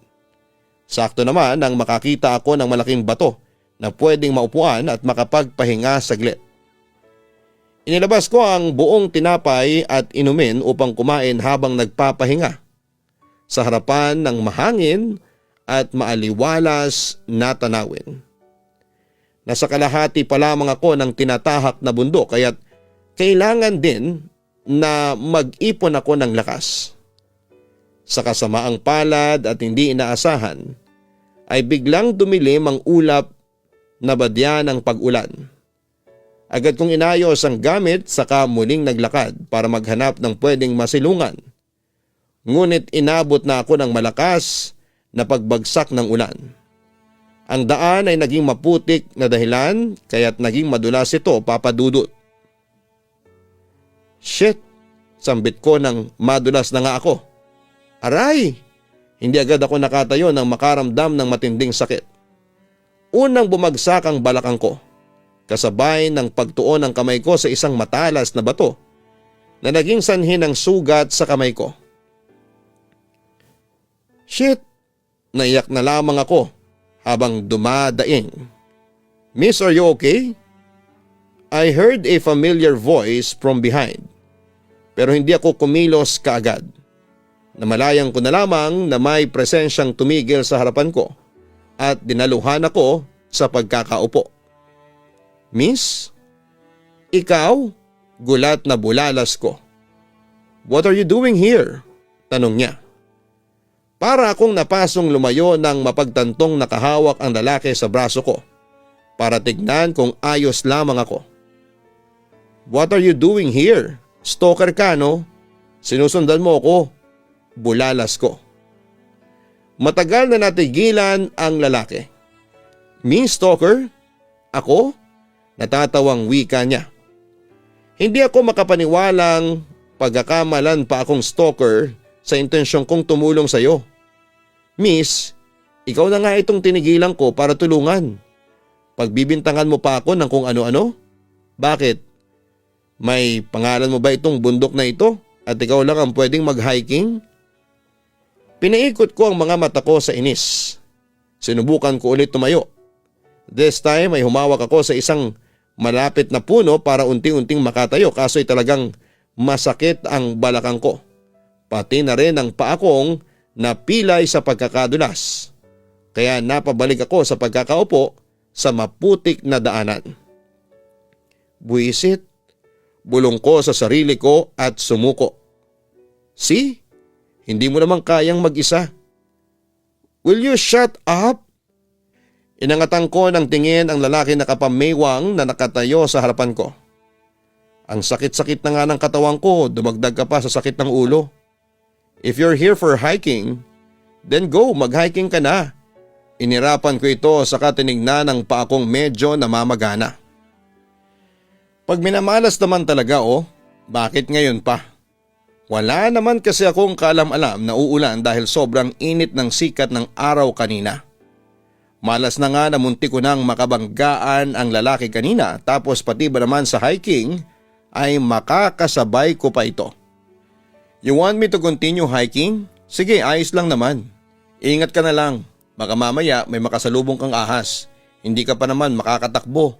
Speaker 1: Sakto naman nang makakita ako ng malaking bato na pwedeng maupuan at makapagpahinga saglit. Inilabas ko ang buong tinapay at inumin upang kumain habang nagpapahinga sa harapan ng mahangin at maaliwalas na tanawin. Nasa kalahati pa lamang ako ng tinatahak na bundok kaya't kailangan din na mag-ipon ako ng lakas. Sa kasamaang palad at hindi inaasahan ay biglang dumilim ang ulap na badya ng pag-ulan. Agad kong inayos ang gamit saka muling naglakad para maghanap ng pwedeng masilungan. Ngunit inabot na ako ng malakas na pagbagsak ng ulan. Ang daan ay naging maputik na dahilan kaya't naging madulas ito, Papa Dudut. Shit! Sambit ko nang madulas na nga ako. Aray! Hindi agad ako nakatayo nang makaramdam ng matinding sakit. Unang bumagsak ang balakang ko, kasabay ng pagtuon ng kamay ko sa isang matalas na bato na naging sanhi ng sugat sa kamay ko. Shit! Naiyak na lamang ako habang dumadaing. Miss, are you okay? I heard a familiar voice from behind. Pero hindi ako kumilos kaagad. Namalayan ko na lamang na may presensyang tumigil sa harapan ko at dinaluhan ako sa pagkakaupo. Miss? Ikaw? Gulat na bulalas ko. What are you doing here? Tanong niya. Para akong napasong lumayo nang mapagtantong nakahawak ang lalaki sa braso ko para tignan kung ayos lamang ako. What are you doing here? Stalker ka, no? Sinusundan mo ako. Bulalas ko. Matagal na natigilan ang lalaki. Me, stalker? Ako? Natatawang wika niya. Hindi ako makapaniwalang pagkakamalan pa akong stalker sa intensyong kong tumulong sa iyo. Miss, ikaw na nga itong tinigilan ko para tulungan. Pagbibintangan mo pa ako ng kung ano-ano? Bakit? May pangalan mo ba itong bundok na ito at ikaw lang ang pwedeng mag-hiking? Pinaikot ko ang mga mata ko sa inis. Sinubukan ko ulit tumayo. This time ay humawak ako sa isang malapit na puno para unti-unting makatayo kaso'y talagang masakit ang balakang ko. Pati na rin ang paa kong napilay sa pagkakadulas. Kaya napabalik ako sa pagkakaupo sa maputik na daanan. Buisit, bulong ko sa sarili ko at sumuko. See? Hindi mo naman kayang mag-isa. Will you shut up? Inangatan ko ng tingin ang lalaki na kapamewang na nakatayo sa harapan ko. Ang sakit-sakit na nga ng katawan ko, dumagdag ka pa sa sakit ng ulo. If you're here for hiking, then go, mag-hiking ka na. Inirapan ko ito saka tinignan ng paa kong medyo namamagana. Pag minamalas naman talaga bakit ngayon pa? Wala naman kasi akong kaalam-alam na uulan dahil sobrang init ng sikat ng araw kanina. Malas na nga na muntik ko nang makabanggaan ang lalaki kanina tapos pati ba naman sa hiking ay makakasabay ko pa ito. You want me to continue hiking? Sige, ayos lang naman. Ingat ka na lang. Baka mamaya may makasalubong kang ahas. Hindi ka pa naman makakatakbo.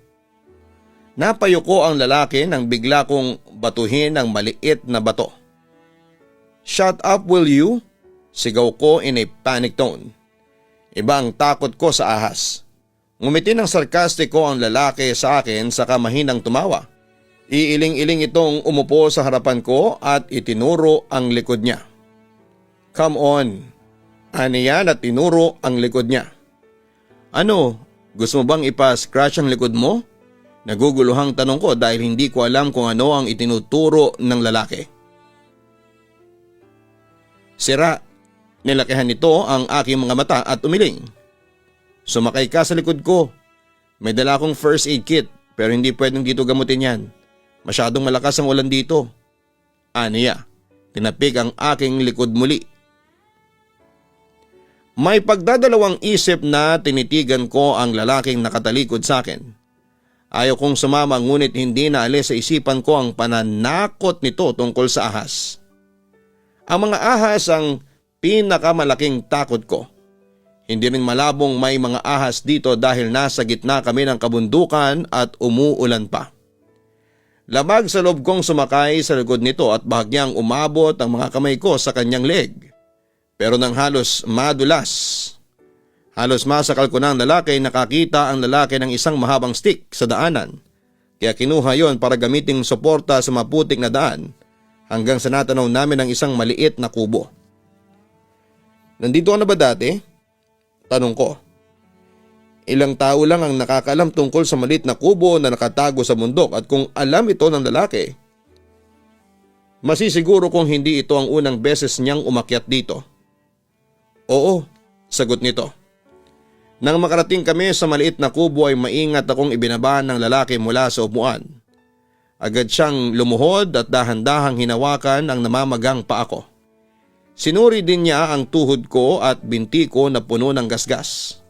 Speaker 1: Napayuko ang lalaki nang bigla kong batuhin ng maliit na bato. Shut up, will you? Sigaw ko in a panic tone. Iba ang takot ko sa ahas. Ngumiti ng sarkastiko ang lalaki sa akin saka mahinang tumawa. Iiling-iling itong umupo sa harapan ko at itinuro ang likod niya. Come on. Aniyan at tinuro ang likod niya. Ano? Gusto mo bang ipa-scratch ang likod mo? Naguguluhang tanong ko dahil hindi ko alam kung ano ang itinuturo ng lalaki. Sira, nilakihan nito ang aking mga mata at umiling. Sumakay ka sa likod ko. May dala akong first aid kit pero hindi pwedeng dito gamutin yan. Masyadong malakas ang ulan dito. Aniya, tinapik ang aking likod muli. May pagdadalawang isip na tinitigan ko ang lalaking nakatalikod sa akin. Ayaw kong sumama ngunit hindi naalis sa isipan ko ang pananakot nito tungkol sa ahas. Ang mga ahas ang pinakamalaking takot ko. Hindi rin malabong may mga ahas dito dahil nasa gitna kami ng kabundukan at umuulan pa. Labag sa loob kong sumakay sa likod nito at bahagyang umabot ang mga kamay ko sa kanyang leg. Pero nang halos madulas. Halos masakal ko ng lalaki, nakakita ang lalaki ng isang mahabang stick sa daanan. Kaya kinuha yon para gamiting suporta sa maputik na daan hanggang sa natanaw namin ang isang maliit na kubo. Nandito ka na ba dati? Tanong ko. Ilang tao lang ang nakakaalam tungkol sa maliit na kubo na nakatago sa bundok at kung alam ito ng lalaki, masisiguro kung hindi ito ang unang beses niyang umakyat dito. Oo, sagot nito. Nang makarating kami sa maliit na kubo ay maingat akong ibinaba ng lalaki mula sa upuan. Agad siyang lumuhod at dahan-dahang hinawakan ang namamagang paa ko. Sinuri din niya ang tuhod ko at binti ko na puno ng gasgas.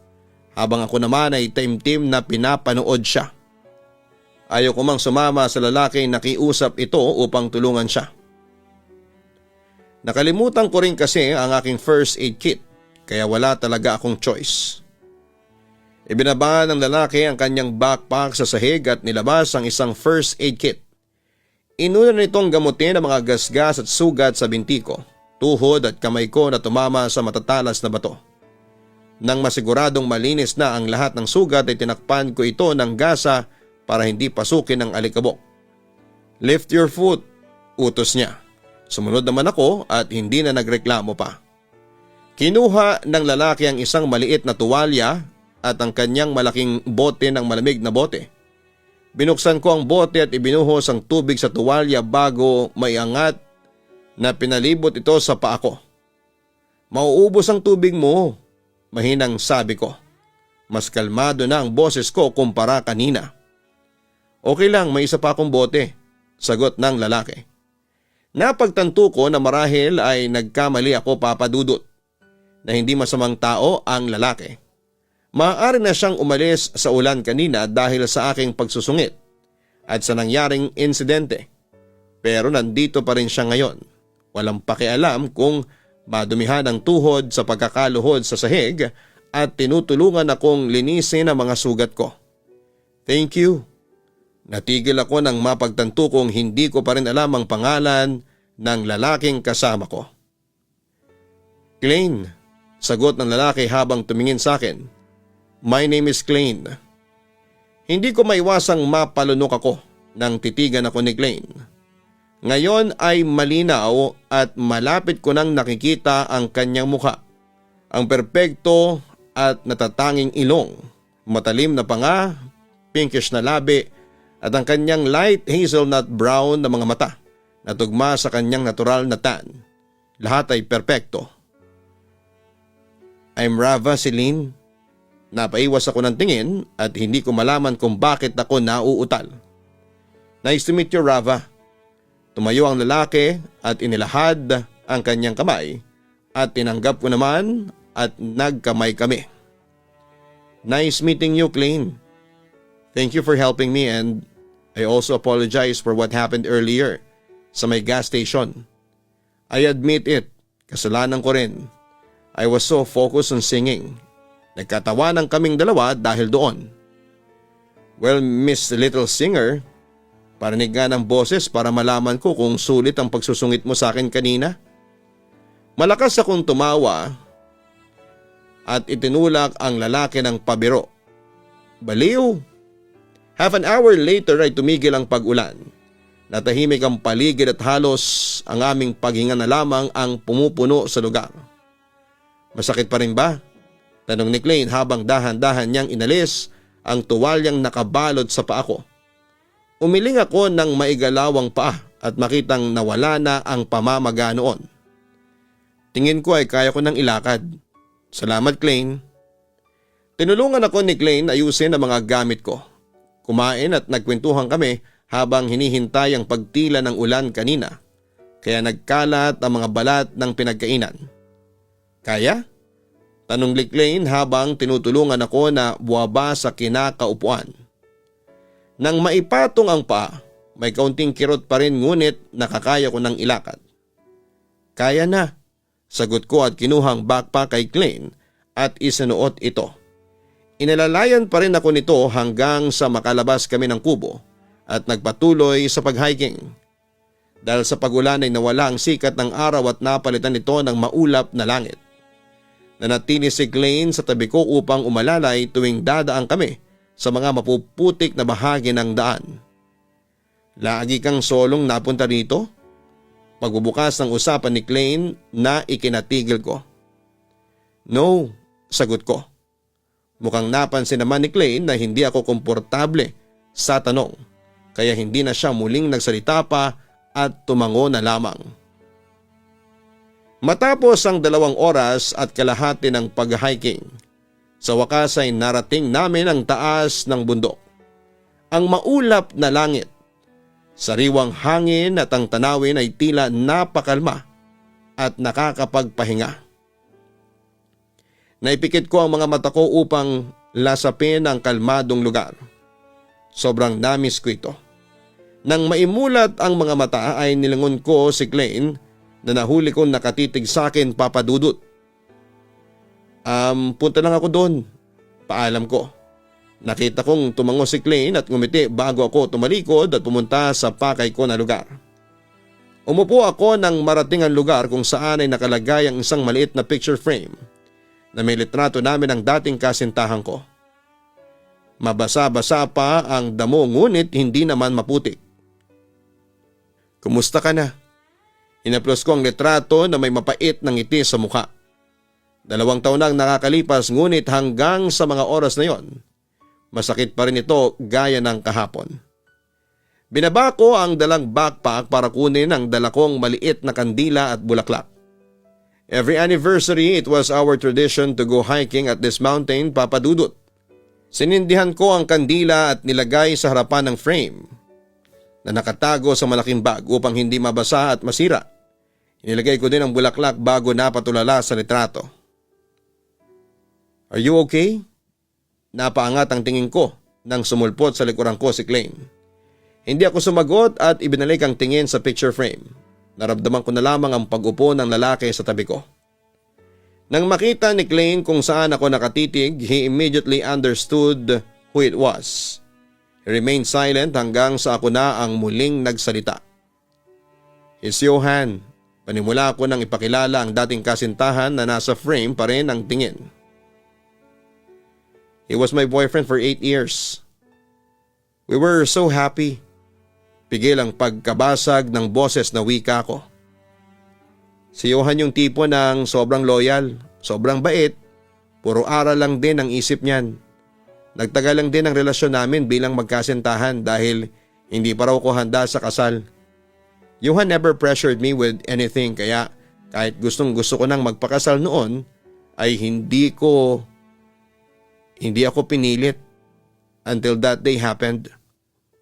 Speaker 1: Habang ako naman ay taimtim na pinapanood siya. Ayaw ko mang sumama sa lalaking nakiusap ito upang tulungan siya. Nakalimutan ko rin kasi ang aking first aid kit kaya wala talaga akong choice. Ibinaba ng lalaki ang kanyang backpack sa sahig at nilabas ang isang first aid kit. Inuna nitong gamutin ang mga gasgas at sugat sa binti ko, tuhod at kamay ko na tumama sa matatalas na bato. Nang masiguradong malinis na ang lahat ng sugat ay tinakpan ko ito ng gasa para hindi pasukin ng alikabok. Lift your foot, utos niya. Sumunod naman ako at hindi na nagreklamo pa. Kinuha ng lalaki ang isang maliit na tuwalya at ang kanyang malaking bote ng malamig na bote. Binuksan ko ang bote at ibinuhos ang tubig sa tuwalya bago maiangat na pinalibot ito sa paa ko. Mauubos ang tubig mo, mahinang sabi ko. Mas kalmado na ang boses ko kumpara kanina. Okay lang, may isa pa akong bote, sagot ng lalaki. Napagtanto ko na marahil ay nagkamali ako, Papa Dudut, na hindi masamang tao ang lalaki. Maaari na siyang umalis sa ulan kanina dahil sa aking pagsusungit at sa nangyaring insidente. Pero nandito pa rin siya ngayon. Walang pakialam kung madumihan ang tuhod sa pagkakaluhod sa sahig at tinutulungan akong linisin ang mga sugat ko. Thank you. Natigil ako nang mapagtanto kong hindi ko pa rin alam ang pangalan ng lalaking kasama ko. Klein, sagot ng lalaki habang tumingin sa akin. My name is Klein. Hindi ko maiwasang mapalunok ako nang titigan ako ni Klein. Ngayon ay malinaw at malapit ko nang nakikita ang kanyang mukha. Ang perpekto at natatanging ilong, matalim na panga, pinkish na labi at ang kanyang light hazelnut brown na mga mata na tugma sa kanyang natural na tan. Lahat ay perpekto. I'm Rava, Celine. Napaiwas ako ng tingin at hindi ko malaman kung bakit ako nauutal. Nice to meet you, Rava. Tumayo ang lalaki at inilahad ang kanyang kamay at tinanggap ko naman at nagkamay kami. Nice meeting you, Klein. Thank you for helping me and I also apologize for what happened earlier sa may gas station. I admit it, kasalanan ko rin. I was so focused on singing. Nagkatawanan kaming dalawa dahil doon. Well, Miss Little Singer, parinig nga ng boses para malaman ko kung sulit ang pagsusungit mo sa akin kanina. Malakas akong tumawa at itinulak ang lalaki ng pabiro. Baliw! Half an hour later ay tumigil ang pag-ulan. Natahimik ang paligid at halos ang aming paghinga na lamang ang pumupuno sa lugar. Masakit pa rin ba? Tanong ni Klein habang dahan-dahan niyang inalis ang tuwalyang nakabalot sa paa ko. Umiling ako ng maigalawang paa at makitang nawala na ang pamamaga noon. Tingin ko ay kaya ko nang ilakad. Salamat, Klein. Tinulungan ako ni Klein ayusin ang mga gamit ko. Kumain at nagkwentuhan kami habang hinihintay ang pagtila ng ulan kanina. Kaya nagkalat ang mga balat ng pinagkainan. Kaya? Tanong ni Klein habang tinutulungan ako na buwaba sa kinakaupuan. Nang maipatong ang paa, may kaunting kirot pa rin ngunit nakakaya ko ng ilakad. Kaya na, sagot ko at kinuhang backpack kay Klein at isinuot ito. Inalalayan pa rin ako nito hanggang sa makalabas kami ng kubo at nagpatuloy sa pag-hiking. Dahil sa pagulan ay nawala ang sikat ng araw at napalitan ito ng maulap na langit. Nanatili si Klein sa tabi ko upang umalalay tuwing dadaan kami sa mga mapuputik na bahagi ng daan. Lagi kang solong napunta rito? Pagbubukas ng usapan ni Klein na ikinatigil ko. No, sagot ko. Mukhang napansin naman ni Klein na hindi ako komportable sa tanong, kaya hindi na siya muling nagsalita pa at tumango na lamang. Matapos ang 2 oras at kalahati ng pag-hiking, sa wakas ay narating namin ang taas ng bundok. Ang maulap na langit, sariwang hangin at ang tanawin ay tila napakalma at nakakapagpahinga. Naipikit ko ang mga mata ko upang lasapin ang kalmadong lugar. Sobrang namis ko ito. Nang maimulat ang mga mata ay nilingon ko si Klein na nahuli kong nakatitig sa akin, Papa Dudut. Punta lang ako doon. Paalam ko. Nakita kong tumango si Klein at ngumiti bago ako tumalikod at pumunta sa pakay ko na lugar. Umupo ako nang marating ang lugar kung saan ay nakalagay ang isang maliit na picture frame na may litrato namin ng dating kasintahan ko. Mabasa-basa pa ang damo ngunit hindi naman maputik. Kumusta ka na? Inaplos ko ang litrato na may mapait na ngiti sa mukha. 2 taon nang nakakalipas ngunit hanggang sa mga oras na yon, masakit pa rin ito gaya ng kahapon. Binaba ko ang dalang backpack para kunin ang dala kong maliit na kandila at bulaklak. Every anniversary, it was our tradition to go hiking at this mountain, Papa Dudut. Sinindihan ko ang kandila at nilagay sa harapan ng frame na nakatago sa malaking bag upang hindi mabasa at masira. Inilagay ko din ang bulaklak bago napatulala sa litrato. Are you okay? Napaangat ang tingin ko nang sumulpot sa likuran ko si Klein. Hindi ako sumagot at ibinalik ang tingin sa picture frame. Naramdaman ko na lamang ang pag-upo ng lalaki sa tabi ko. Nang makita ni Klein kung saan ako nakatitig, he immediately understood who it was. He remained silent hanggang sa ako na ang muling nagsalita. It's Johan. Panimula ko nang ipakilala ang dating kasintahan na nasa frame pa rin ang tingin. He was my boyfriend for 8 years. We were so happy. Pigil ang pagkabasag ng boses na wika ko. Si Johan yung tipo ng sobrang loyal, sobrang bait, puro aral lang din ang isip niyan. Nagtagal lang din ang relasyon namin bilang magkasintahan dahil hindi pa raw ko handa sa kasal. Johan never pressured me with anything kaya kahit gustong gusto ko nang magpakasal noon ay hindi ako pinilit until that day happened.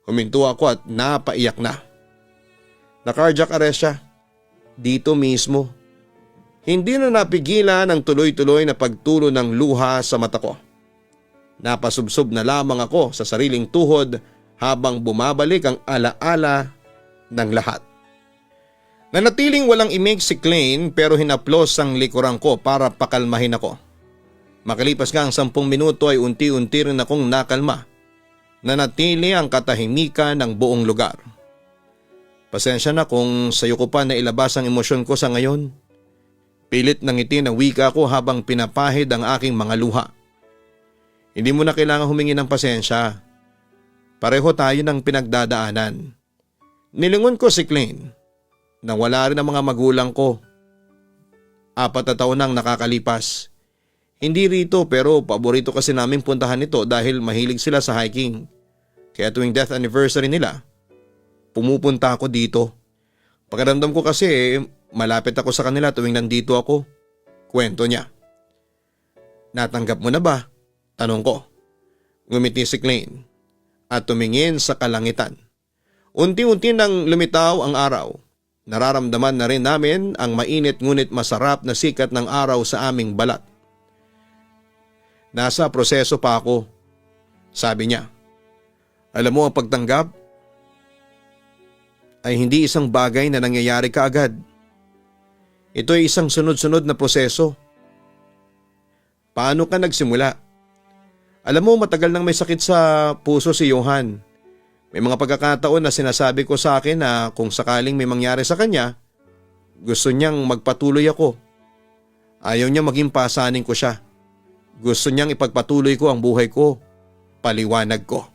Speaker 1: Huminto ako at napaiyak na. Na-cardiac arrest siya. Dito mismo. Hindi na napigilan ang tuloy-tuloy na pagtulo ng luha sa mata ko. Napasubsob na lamang ako sa sariling tuhod habang bumabalik ang alaala ng lahat. Nanatiling walang imig si Klein pero hinaplos ang likuran ko para pakalmahin ako. Makalipas nga ang 10 minuto ay unti-unti rin akong nakalma. Nanatili ang katahimikan ng buong lugar. Pasensya na kung sayo ko pa na ilabas ang emosyon ko sa ngayon. Pilit ng ngiti ng wika ko habang pinapahid ang aking mga luha. Hindi mo na kailangan humingi ng pasensya. Pareho tayo ng pinagdadaanan. Nilingon ko si Klein. Nawala rin ang mga magulang ko. 4 na taon nang nakakalipas. Hindi rito pero paborito kasi naming puntahan ito dahil mahilig sila sa hiking. Kaya tuwing death anniversary nila, pumupunta ako dito. Pakiramdam ko kasi malapit ako sa kanila tuwing nandito ako. Kwento niya. Natanggap mo na ba? Tanong ko. Ngumiti si Klein at tumingin sa kalangitan. Unti-unti nang lumitaw ang araw. Nararamdaman na rin namin ang mainit ngunit masarap na sikat ng araw sa aming balat. Nasa proseso pa ako, sabi niya. Alam mo ang pagtanggap ay hindi isang bagay na nangyayari kaagad. Ito ay isang sunod-sunod na proseso. Paano ka nagsimula? Alam mo matagal nang may sakit sa puso si Johan. May mga pagkakataon na sinasabi ko sa akin na kung sakaling may mangyari sa kanya, gusto niyang magpatuloy ako. Ayaw niya maging pasanin ko siya. Gusto niyang ipagpatuloy ko ang buhay ko. Paliwanag ko.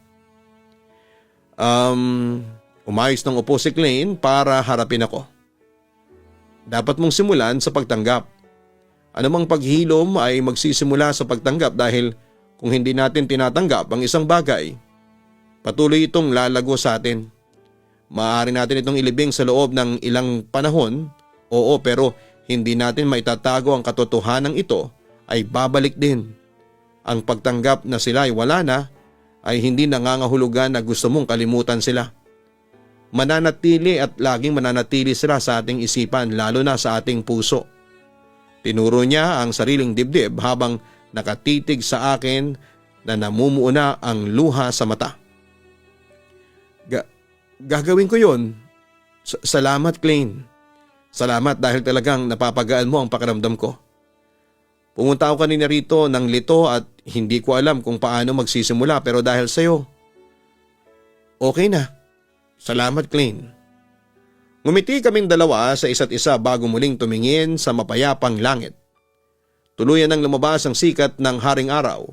Speaker 1: Umayos ng upo si Klein para harapin ako. Dapat mong simulan sa pagtanggap. Anumang paghilom ay magsisimula sa pagtanggap dahil kung hindi natin tinatanggap ang isang bagay, patuloy itong lalago sa atin. Maaari natin itong ilibing sa loob ng ilang panahon, oo pero hindi natin maitatago ang katotohanan ito ay babalik din. Ang pagtanggap na sila ay wala na ay hindi nangangahulugan na gusto mong kalimutan sila. Mananatili at laging mananatili sila sa ating isipan lalo na sa ating puso. Tinuro niya ang sariling dibdib habang nakatitig sa akin na namumuo na ang luha sa mata. Gagawin ko yon. Salamat Klein. Salamat dahil talagang napapagaan mo ang pakiramdam ko. Pumunta ako kanina rito ng lito at hindi ko alam kung paano magsisimula pero dahil sa'yo, okay na. Salamat Klein. Ngumiti kaming dalawa sa isa't isa bago muling tumingin sa mapayapang langit. Tuluyan nang lumabas ang sikat ng haring araw.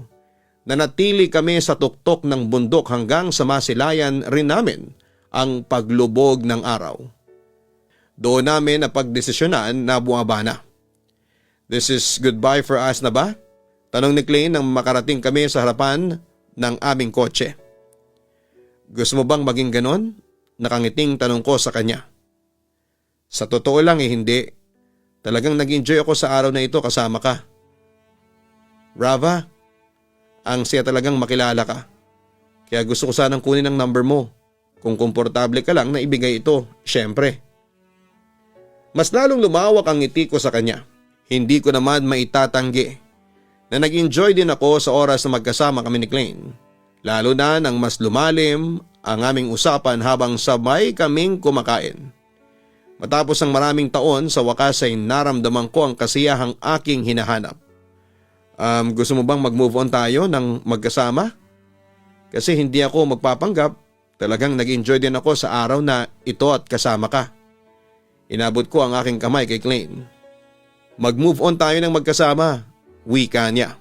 Speaker 1: Nanatili kami sa tuktok ng bundok hanggang sa masilayan rin namin ang paglubog ng araw. Doon namin napagdesisyonan na bumaba na. This is goodbye for us na ba? Tanong ni Klein nang makarating kami sa harapan ng aming kotse. Gusto mo bang maging ganon? Nakangiting tanong ko sa kanya. Sa totoo lang hindi. Talagang nag-enjoy ako sa araw na ito kasama ka. Rava, ang siya talagang makilala ka. Kaya gusto ko sanang kunin ang number mo. Kung komportable ka lang na ibigay ito, syempre. Mas lalong lumawak ang ngiti ko sa kanya. Hindi ko naman maitatanggi na nag-enjoy din ako sa oras na magkasama kami ni Klein. Lalo na nang mas lumalim ang aming usapan habang sabay kaming kumakain. Matapos ang maraming taon, sa wakas ay naramdaman ko ang kasiyahang aking hinahanap. Gusto mo bang mag-move on tayo ng magkasama? Kasi hindi ako magpapanggap. Talagang nag-enjoy din ako sa araw na ito at kasama ka. Inabot ko ang aking kamay kay Klein. Mag-move on tayo ng magkasama, wika niya.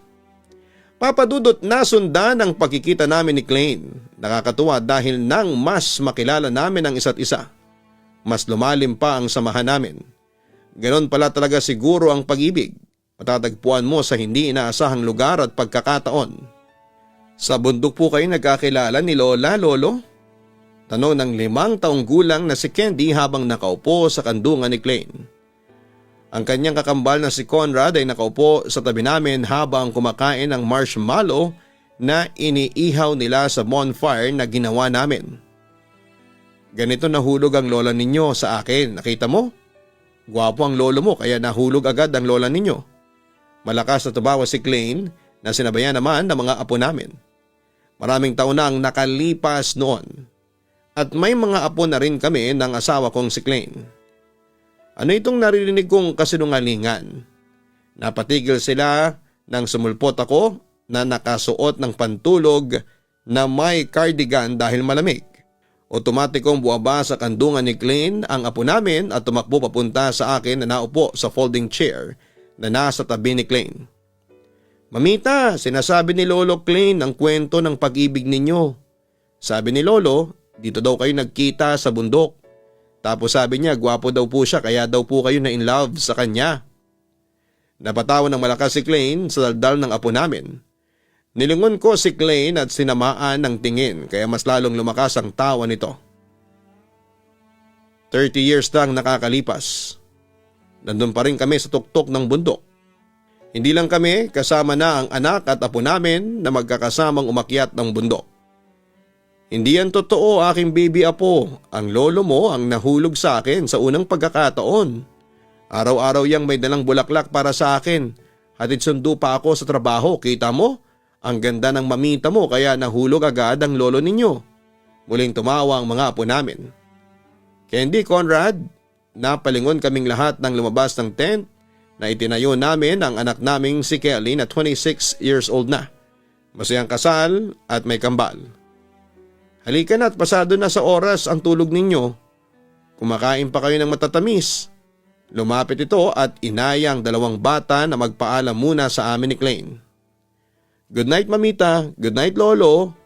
Speaker 1: Papadudot na sundan ang pagkikita namin ni Klein. Nakakatuwa dahil nang mas makilala namin ang isa't isa. Mas lumalim pa ang samahan namin. Ganon pala talaga siguro ang pag-ibig. Matatagpuan mo sa hindi inaasahang lugar at pagkakataon. Sa bundok po kayo nagkakilala ni Lola, Lolo? Tanong ng 5 taong gulang na si Candy habang nakaupo sa kandungan ni Klein. Ang kanyang kakambal na si Conrad ay nakaupo sa tabi namin habang kumakain ng marshmallow na iniihaw nila sa bonfire na ginawa namin. Ganito nahulog ang lola ninyo sa akin, nakita mo? Gwapo ang lolo mo kaya nahulog agad ang lola ninyo. Malakas na tumawa si Klein na sinabayan naman ng mga apo namin. Maraming taon na ang nakalipas noon at may mga apo na rin kami ng asawa kong si Klein. Ano itong naririnig kong kasinungalingan? Napatigil sila nang sumulpot ako na nakasuot ng pantulog na may cardigan dahil malamig. Otomatikong buwaba sa kandungan ni Klein ang apo namin at tumakbo papunta sa akin na naupo sa folding chair na nasa tabi ni Klein. Mamita, sinasabi ni Lolo Klein ang kwento ng pag-ibig ninyo. Sabi ni Lolo, dito daw kayo nagkita sa bundok. Tapos sabi niya, gwapo daw po siya kaya daw po kayo na in love sa kanya. Napatawa ng malakas si Klein sa daldal ng apo namin. Nilingon ko si Klein at sinamaan ng tingin kaya mas lalong lumakas ang tawa nito. 30 years nang nakakalipas. Nandun pa rin kami sa tuktok ng bundok. Hindi lang kami, kasama na ang anak at apo namin na magkakasamang umakyat ng bundok. Hindi yan totoo aking baby apo, ang lolo mo ang nahulog sa akin sa unang pagkakataon. Araw-araw yang may dalang bulaklak para sa akin. Hatid sundo pa ako sa trabaho, kita mo? Ang ganda ng mamita mo kaya nahulog agad ang lolo ninyo. Muling tumawa ang mga apo namin. Candy, Conrad, napalingon kaming lahat ng lumabas ng tent na itinayo namin ang anak naming si Kelly na 26 years old na. Masayang kasal at may kambal. Halika na at pasado na sa oras ang tulog ninyo. Kumakain pa kayo ng matatamis. Lumapit ito at inayang dalawang bata na magpaalam muna sa amin ni Klein. Good night, Mamita. Good night, Lolo.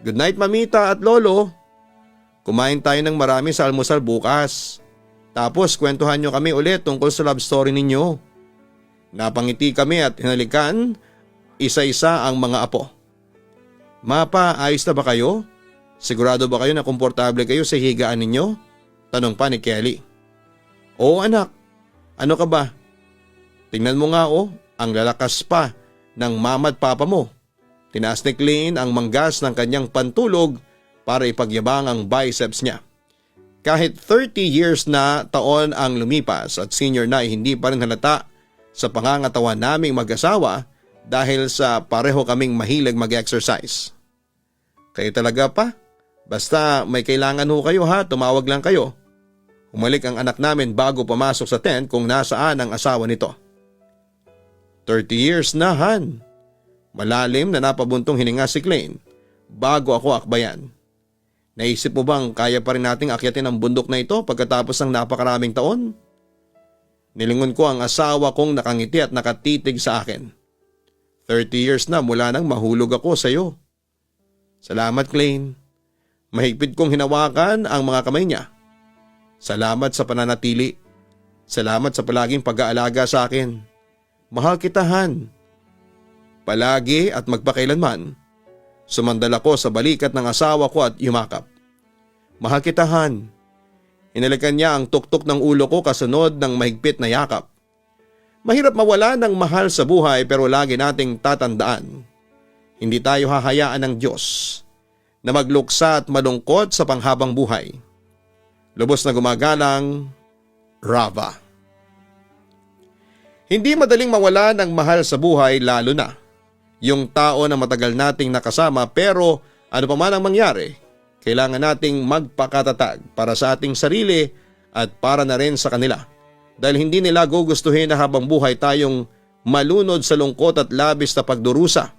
Speaker 1: Good night, Mamita at Lolo. Kumain tayo ng marami sa almusal bukas. Tapos kwentuhan nyo kami ulit tungkol sa love story ninyo. Napangiti kami at hinalikan isa-isa ang mga apo. Mapa, ayos na ba kayo? Sigurado ba kayo na komportable kayo sa higaan ninyo? Tanong pa ni Kelly. Oo anak, ano ka ba? Tingnan mo nga ang lalakas pa ng mama at papa mo. Tinaas ni Klein ang manggas ng kanyang pantulog para ipagyabang ang biceps niya. Kahit 30 years na taon ang lumipas at senior na hindi pa rin halata sa pangangatawan naming mag-asawa dahil sa pareho kaming mahilig mag-exercise. Kayo talaga pa? Basta may kailangan ho kayo ha, tumawag lang kayo. Umalik ang anak namin bago pumasok sa tent kung nasaan ang asawa nito. 30 years na, Han. Malalim na napabuntong hininga si Klein bago ako akbayan. Naisip mo bang kaya pa rin nating akyatin ang bundok na ito pagkatapos ng napakaraming taon? Nilingon ko ang asawa kong nakangiti at nakatitig sa akin. 30 years na mula nang mahulog ako sa iyo. Salamat, Klein. Mahigpit kong hinawakan ang mga kamay niya. Salamat sa pananatili. Salamat sa palaging pag-aalaga sa akin. Mahal kita, Han. Palagi at magpakailanman, sumandal ako sa balikat ng asawa ko at yumakap. Mahal kita, Han. Inalikan niya ang tuktok ng ulo ko kasunod ng mahigpit na yakap. Mahirap mawala ng mahal sa buhay pero lagi nating tatandaan. Hindi tayo hahayaan ng Diyos na magluksa at malungkot sa panghabang buhay. Lubos na gumagalang, Rava. Hindi madaling mawala ng mahal sa buhay lalo na yung tao na matagal nating nakasama pero ano pa man ang mangyari, kailangan nating magpakatatag para sa ating sarili at para na rin sa kanila. Dahil hindi nila gugustuhin na habang buhay tayong malunod sa lungkot at labis na pagdurusa